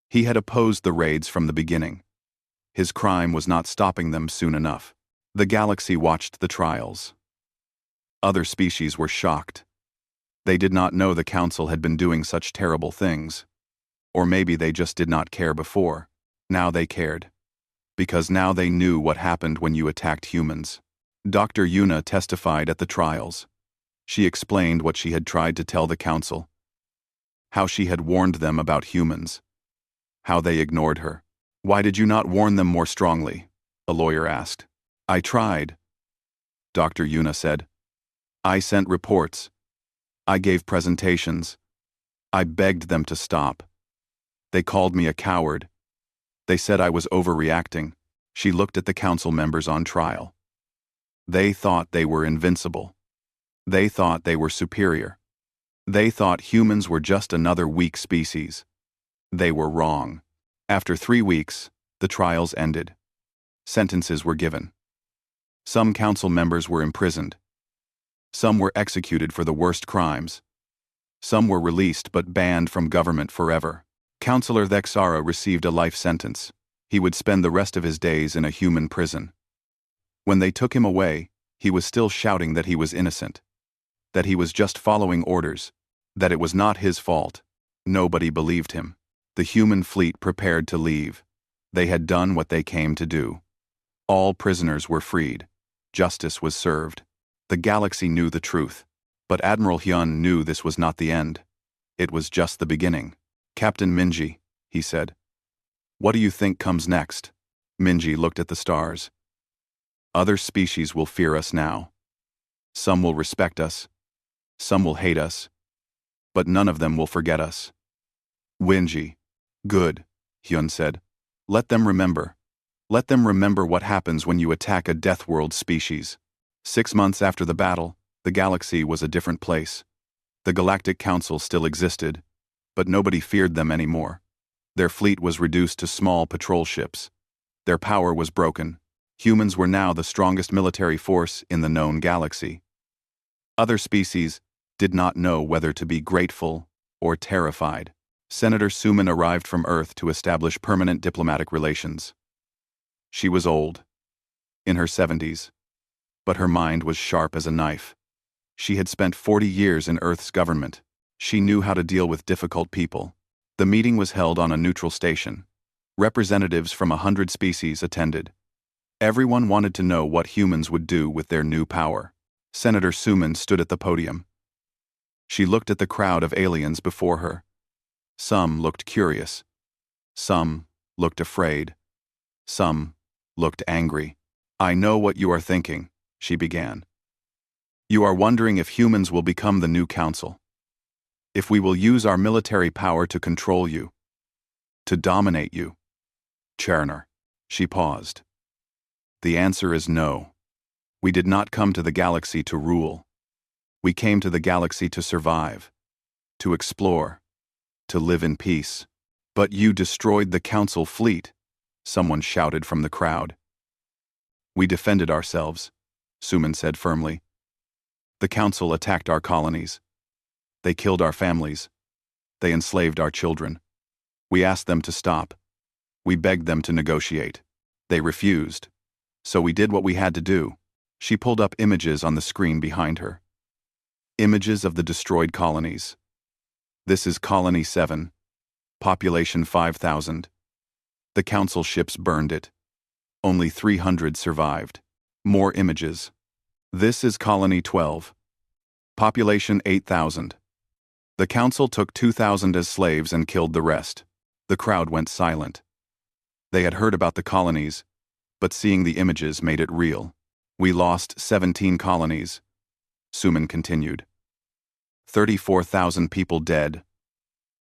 He had opposed the raids from the beginning. His crime was not stopping them soon enough. The galaxy watched the trials. Other species were shocked. They did not know the council had been doing such terrible things. Or maybe they just did not care before. Now they cared. Because now they knew what happened when you attacked humans. Dr. Yuna testified at the trials. She explained what she had tried to tell the council. How she had warned them about humans. How they ignored her. Why did you not warn them more strongly? A lawyer asked. I tried, Dr. Yuna said. I sent reports. I gave presentations. I begged them to stop. They called me a coward. They said I was overreacting. She looked at the council members on trial. They thought they were invincible. They thought they were superior. They thought humans were just another weak species. They were wrong. After 3 weeks, the trials ended. Sentences were given. Some council members were imprisoned. Some were executed for the worst crimes. Some were released but banned from government forever. Counselor Thexara received a life sentence. He would spend the rest of his days in a human prison. When they took him away, he was still shouting that he was innocent, that he was just following orders, that it was not his fault. Nobody believed him. The human fleet prepared to leave. They had done what they came to do. All prisoners were freed. Justice was served. The galaxy knew the truth. But Admiral Hyun knew this was not the end. It was just the beginning. Captain Minji, he said. What do you think comes next? Minji looked at the stars. Other species will fear us now. Some will respect us. Some will hate us. But none of them will forget us. Winji. Good, Hyun said. Let them remember. Let them remember what happens when you attack a Death World species. 6 months after the battle, the galaxy was a different place. The Galactic Council still existed, but nobody feared them anymore. Their fleet was reduced to small patrol ships. Their power was broken. Humans were now the strongest military force in the known galaxy. Other species, did not know whether to be grateful or terrified. Senator Suman arrived from Earth to establish permanent diplomatic relations. She was old, in her 70s, but her mind was sharp as a knife. She had spent 40 years in Earth's government. She knew how to deal with difficult people. The meeting was held on a neutral station. Representatives from 100 species attended. Everyone wanted to know what humans would do with their new power. Senator Suman stood at the podium. She looked at the crowd of aliens before her. Some looked curious. Some looked afraid. Some looked angry. "I know what you are thinking," she began. "You are wondering if humans will become the new council. If we will use our military power to control you, to dominate you." Cherner. She paused. "The answer is no. We did not come to the galaxy to rule. We came to the galaxy to survive, to explore, to live in peace." "But you destroyed the council fleet," someone shouted from the crowd. "We defended ourselves," Suman said firmly. "The council attacked our colonies. They killed our families. They enslaved our children. We asked them to stop. We begged them to negotiate. They refused. So we did what we had to do." She pulled up images on the screen behind her. Images of the destroyed colonies. "This is Colony 7. Population 5,000. The council ships burned it. Only 300 survived." More images. "This is Colony 12. Population 8,000. The council took 2,000 as slaves and killed the rest." The crowd went silent. They had heard about the colonies, but seeing the images made it real. "We lost 17 colonies," Suman continued. 34,000 people dead.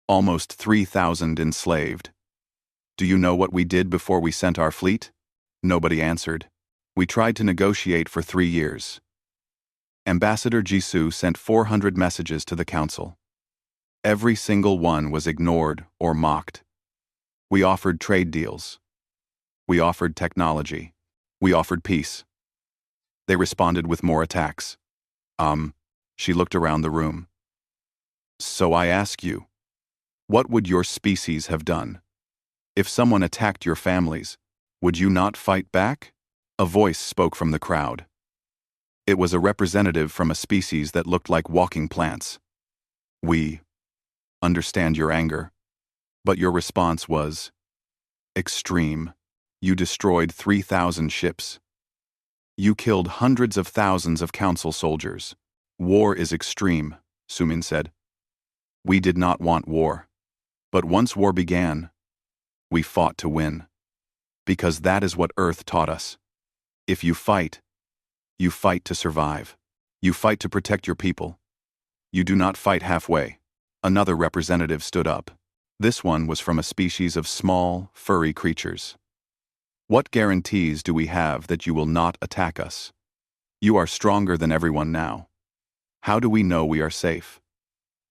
Almost 3,000 enslaved. "Do you know what we did before we sent our fleet?" Nobody answered. "We tried to negotiate for 3 years. Ambassador Jisoo sent 400 messages to the council. Every single one was ignored or mocked. We offered trade deals. We offered technology. We offered peace. They responded with more attacks." She looked around the room. "So I ask you, what would your species have done? If someone attacked your families, would you not fight back?" A voice spoke from the crowd. It was a representative from a species that looked like walking plants. "We understand your anger, but your response was extreme. You destroyed 3,000 ships. You killed hundreds of thousands of council soldiers. War is extreme," Sumin said. "We did not want war. But once war began, we fought to win. Because that is what Earth taught us. If you fight to survive. You fight to protect your people. You do not fight halfway." Another representative stood up. This one was from a species of small, furry creatures. "What guarantees do we have that you will not attack us? You are stronger than everyone now. How do we know we are safe?"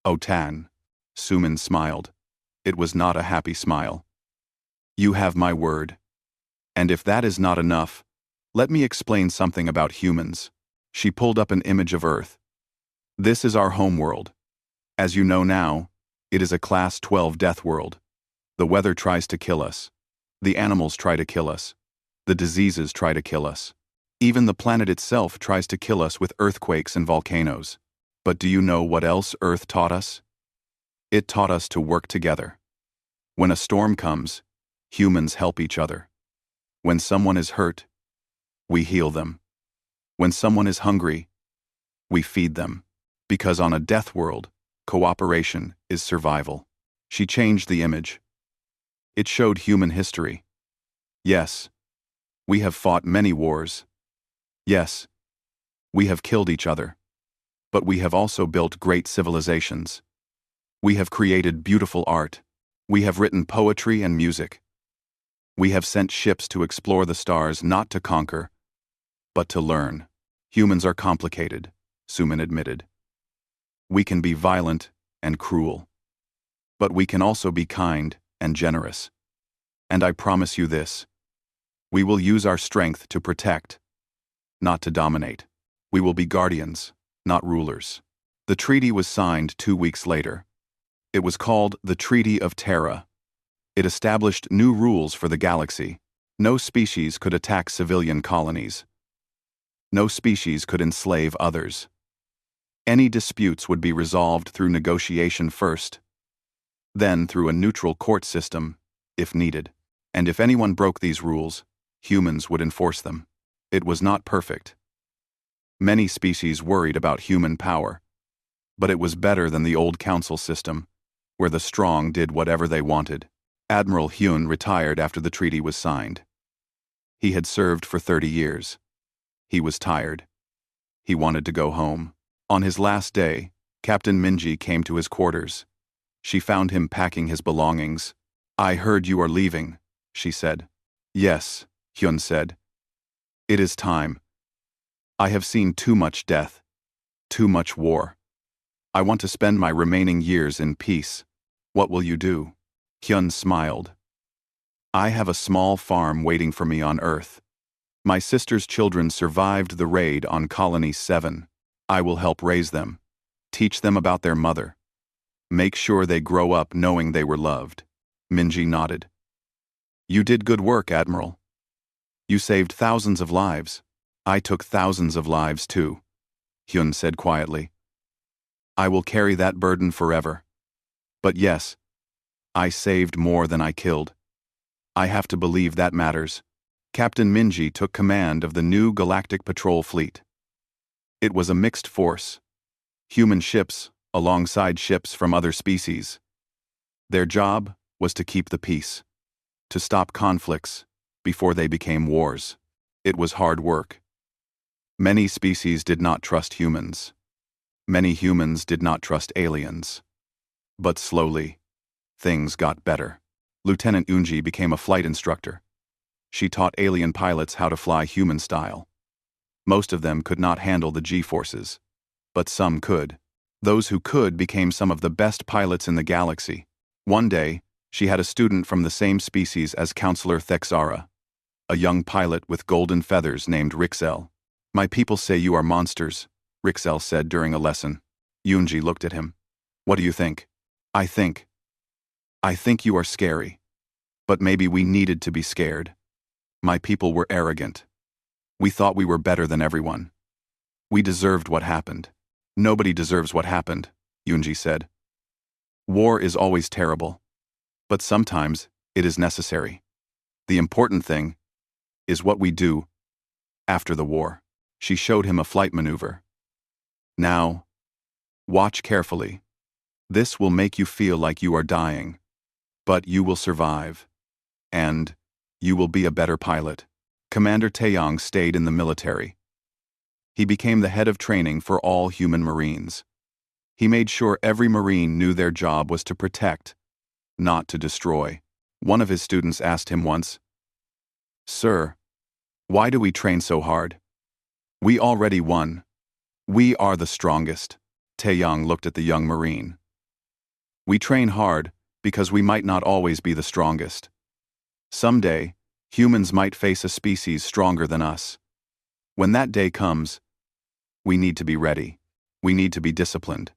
"Otan," Suman smiled. It was not a happy smile. "You have my word. And if that is not enough, let me explain something about humans." She pulled up an image of Earth. "This is our homeworld. As you know now, it is a Class 12 death world. The weather tries to kill us. The animals try to kill us. The diseases try to kill us. Even the planet itself tries to kill us with earthquakes and volcanoes. But do you know what else Earth taught us? It taught us to work together. When a storm comes, humans help each other. When someone is hurt, we heal them. When someone is hungry, we feed them. Because on a death world, cooperation is survival." She changed the image. It showed human history. Yes, we have fought many wars. Yes, we have killed each other. But we have also built great civilizations. We have created beautiful art. We have written poetry and music. We have sent ships to explore the stars, not to conquer, but to learn. Humans are complicated, Suman admitted. We can be violent and cruel. But we can also be kind and generous. And I promise you this. We will use our strength to protect, not to dominate. We will be guardians, not rulers. The treaty was signed 2 weeks later. It was called the Treaty of Terra. It established new rules for the galaxy. No species could attack civilian colonies. No species could enslave others. Any disputes would be resolved through negotiation first, then through a neutral court system, if needed. And if anyone broke these rules, humans would enforce them. It was not perfect. Many species worried about human power, but it was better than the old council system, where the strong did whatever they wanted. Admiral Hyun retired after the treaty was signed. He had served for 30 years. He was tired. He wanted to go home. On his last day, Captain Minji came to his quarters. She found him packing his belongings. "I heard you are leaving," she said. "Yes," Hyun said. "It is time. I have seen too much death, too much war. I want to spend my remaining years in peace. What will you do?" Hyun smiled. "I have a small farm waiting for me on Earth. My sister's children survived the raid on Colony 7. I will help raise them, teach them about their mother. Make sure they grow up knowing they were loved." Minji nodded. "You did good work, Admiral. You saved thousands of lives. I took thousands of lives too," Hyun said quietly. "I will carry that burden forever. But yes, I saved more than I killed. I have to believe that matters." Captain Minji took command of the new Galactic Patrol Fleet. It was a mixed force. Human ships alongside ships from other species. Their job was to keep the peace, to stop conflicts before they became wars. It was hard work. Many species did not trust humans. Many humans did not trust aliens. But slowly, things got better. Lieutenant Unji became a flight instructor. She taught alien pilots how to fly human style. Most of them could not handle the G-forces, but some could. Those who could became some of the best pilots in the galaxy. One day, she had a student from the same species as Counselor Thexara, a young pilot with golden feathers named Rixel. "My people say you are monsters," Rixel said during a lesson. Yunji looked at him. "What do you think?" I think you are scary. But maybe we needed to be scared. My people were arrogant. We thought we were better than everyone. We deserved what happened." "Nobody deserves what happened," Yunji said. "War is always terrible. But sometimes it is necessary. The important thing is what we do after the war." She showed him a flight maneuver. "Now, watch carefully. This will make you feel like you are dying. But you will survive. And you will be a better pilot." Commander Taeyong stayed in the military. He became the head of training for all human Marines. He made sure every Marine knew their job was to protect, not to destroy. One of his students asked him once, "Sir, why do we train so hard? We already won. We are the strongest." Taeyong looked at the young Marine. "We train hard because we might not always be the strongest. Someday, humans might face a species stronger than us. When that day comes, we need to be ready. We need to be disciplined.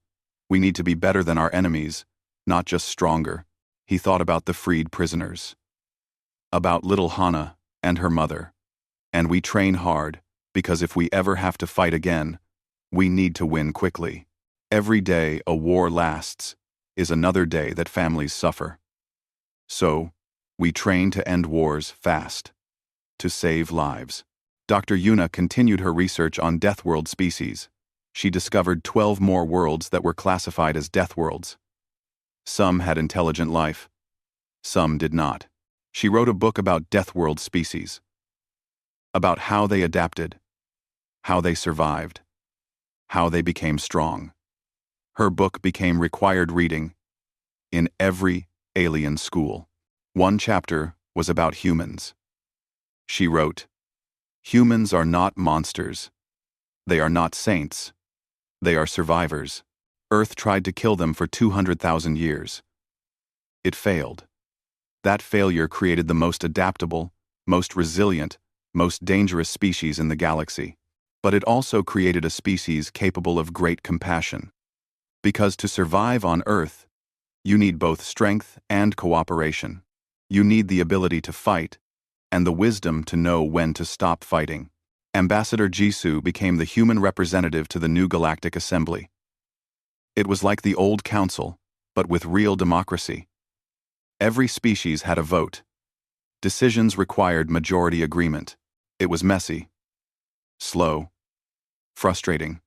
We need to be better than our enemies, not just stronger." He thought about the freed prisoners, about little Hana and her mother. And we train hard because if we ever have to fight again, we need to win quickly. Every day a war lasts is another day that families suffer. So, we train to end wars fast, to save lives. Dr. Yuna continued her research on Death World species. She discovered 12 more worlds that were classified as Death Worlds. Some had intelligent life. Some did not. She wrote a book about Death World species, about how they adapted, how they survived, how they became strong. Her book became required reading in every alien school. One chapter was about humans. She wrote, "Humans are not monsters. They are not saints. They are survivors. Earth tried to kill them for 200,000 years. It failed. That failure created the most adaptable, most resilient, most dangerous species in the galaxy. But it also created a species capable of great compassion. Because to survive on Earth, you need both strength and cooperation. You need the ability to fight and the wisdom to know when to stop fighting. Ambassador Jisoo became the human representative to the new Galactic Assembly. It was like the old council, but with real democracy. Every species had a vote. Decisions required majority agreement. It was messy, slow, frustrating,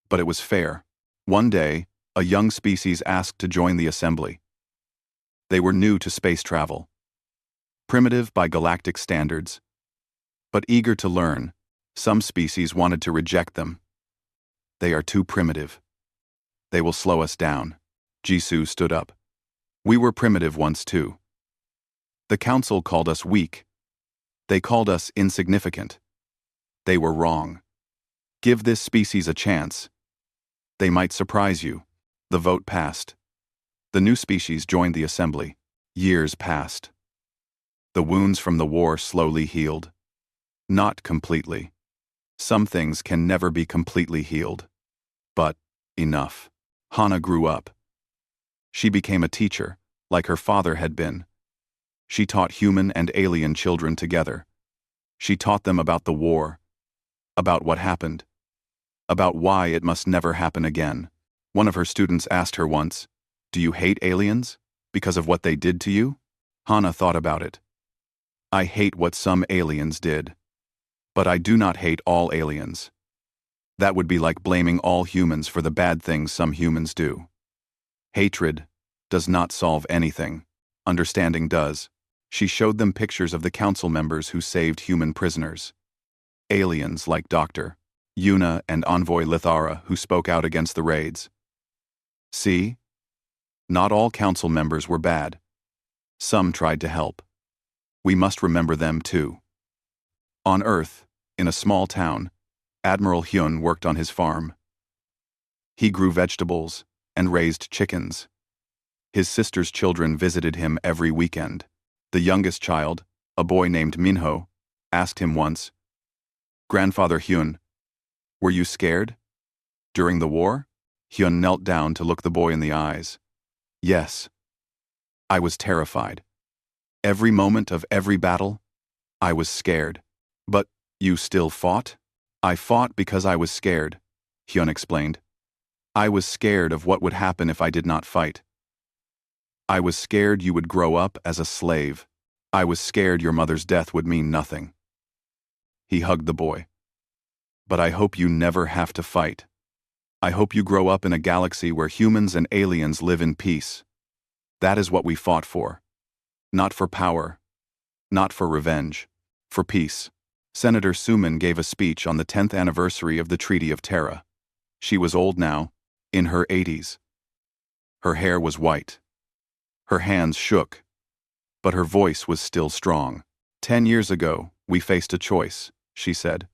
but it was fair. One day, a young species asked to join the assembly. They were new to space travel, primitive by galactic standards, but eager to learn. Some species wanted to reject them. They are too primitive. They will slow us down. Jisoo stood up. We were primitive once too. The council called us weak. They called us insignificant. They were wrong. Give this species a chance. They might surprise you. The vote passed. The new species joined the assembly. Years passed. The wounds from the war slowly healed. Not completely. Some things can never be completely healed. But enough. Hana grew up. She became a teacher, like her father had been. She taught human and alien children together. She taught them about the war, about what happened, about why it must never happen again. One of her students asked her once, "Do you hate aliens because of what they did to you?" Hana thought about it. I hate what some aliens did. But I do not hate all aliens. That would be like blaming all humans for the bad things some humans do. Hatred does not solve anything. Understanding does. She showed them pictures of the council members who saved human prisoners. Aliens like Dr. Yuna and Envoy Lithara who spoke out against the raids. See? Not all council members were bad. Some tried to help. We must remember them too. On Earth, in a small town, Admiral Hyun worked on his farm. He grew vegetables and raised chickens. His sister's children visited him every weekend. The youngest child, a boy named Minho, asked him once, "Grandfather Hyun, were you scared? During the war?" Hyun knelt down to look the boy in the eyes. "Yes. I was terrified. Every moment of every battle, I was scared." "But you still fought?" "I fought because I was scared," Hyun explained. "I was scared of what would happen if I did not fight. I was scared you would grow up as a slave. I was scared your mother's death would mean nothing." He hugged the boy. "But I hope you never have to fight. I hope you grow up in a galaxy where humans and aliens live in peace. That is what we fought for. Not for power, not for revenge, for peace." Senator Suman gave a speech on the 10th anniversary of the Treaty of Terra. She was old now, in her 80s. Her hair was white. Her hands shook, but her voice was still strong. 10 years ago, we faced a choice, she said.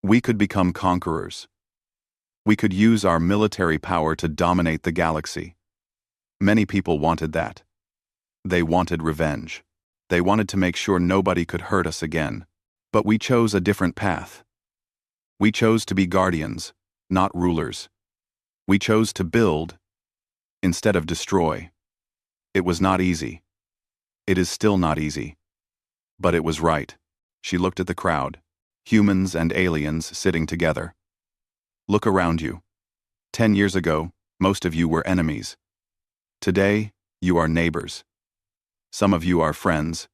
We could become conquerors. We could use our military power to dominate the galaxy. Many people wanted that. They wanted revenge. They wanted to make sure nobody could hurt us again. But we chose a different path. We chose to be guardians, not rulers. We chose to build instead of destroy. It was not easy. It is still not easy. But it was right. She looked at the crowd, humans and aliens sitting together. Look around you. 10 years ago, most of you were enemies. Today, you are neighbors. Some of you are friends.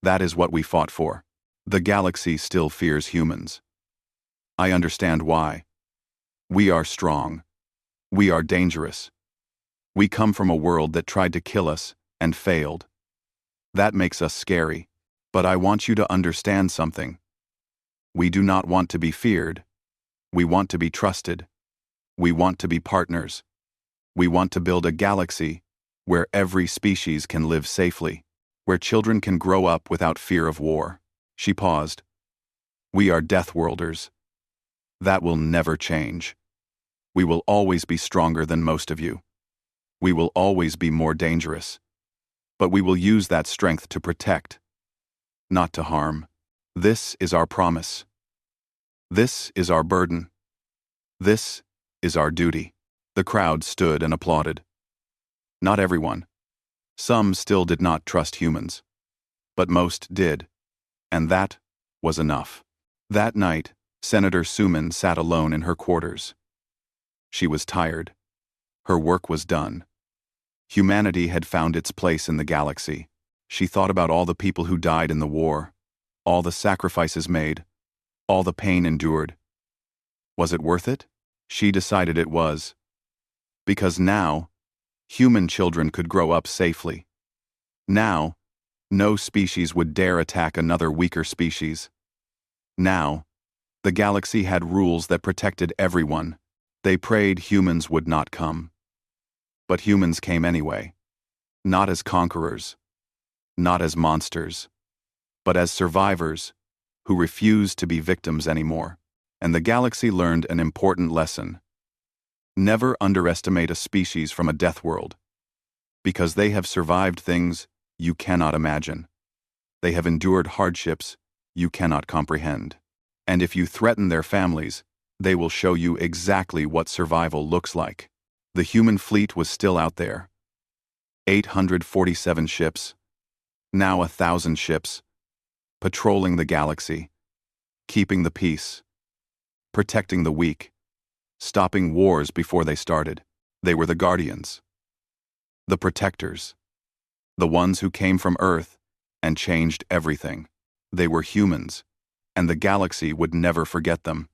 That is what we fought for. The galaxy still fears humans. I understand why. We are strong. We are dangerous. We come from a world that tried to kill us and failed. That makes us scary. But I want you to understand something. We do not want to be feared. We want to be trusted. We want to be partners. We want to build a galaxy where every species can live safely, where children can grow up without fear of war. She paused. We are Death Worlders. That will never change. We will always be stronger than most of you. We will always be more dangerous. But we will use that strength to protect, not to harm. This is our promise. This is our burden. This is our duty. The crowd stood and applauded. Not everyone. Some still did not trust humans. But most did. And that was enough. That night, Senator Suman sat alone in her quarters. She was tired. Her work was done. Humanity had found its place in the galaxy. She thought about all the people who died in the war, all the sacrifices made, all the pain endured. Was it worth it? She decided it was. Because now, human children could grow up safely. Now, no species would dare attack another weaker species. Now, the galaxy had rules that protected everyone. They prayed humans would not come. But humans came anyway. Not as conquerors. Not as monsters. But as survivors who refused to be victims anymore. And the galaxy learned an important lesson. Never underestimate a species from a death world. Because they have survived things you cannot imagine. They have endured hardships you cannot comprehend. And if you threaten their families, they will show you exactly what survival looks like. The human fleet was still out there. 847 ships, now 1,000 ships, patrolling the galaxy, keeping the peace, protecting the weak, stopping wars before they started. They were the guardians, the protectors, the ones who came from Earth and changed everything. They were humans, and the galaxy would never forget them.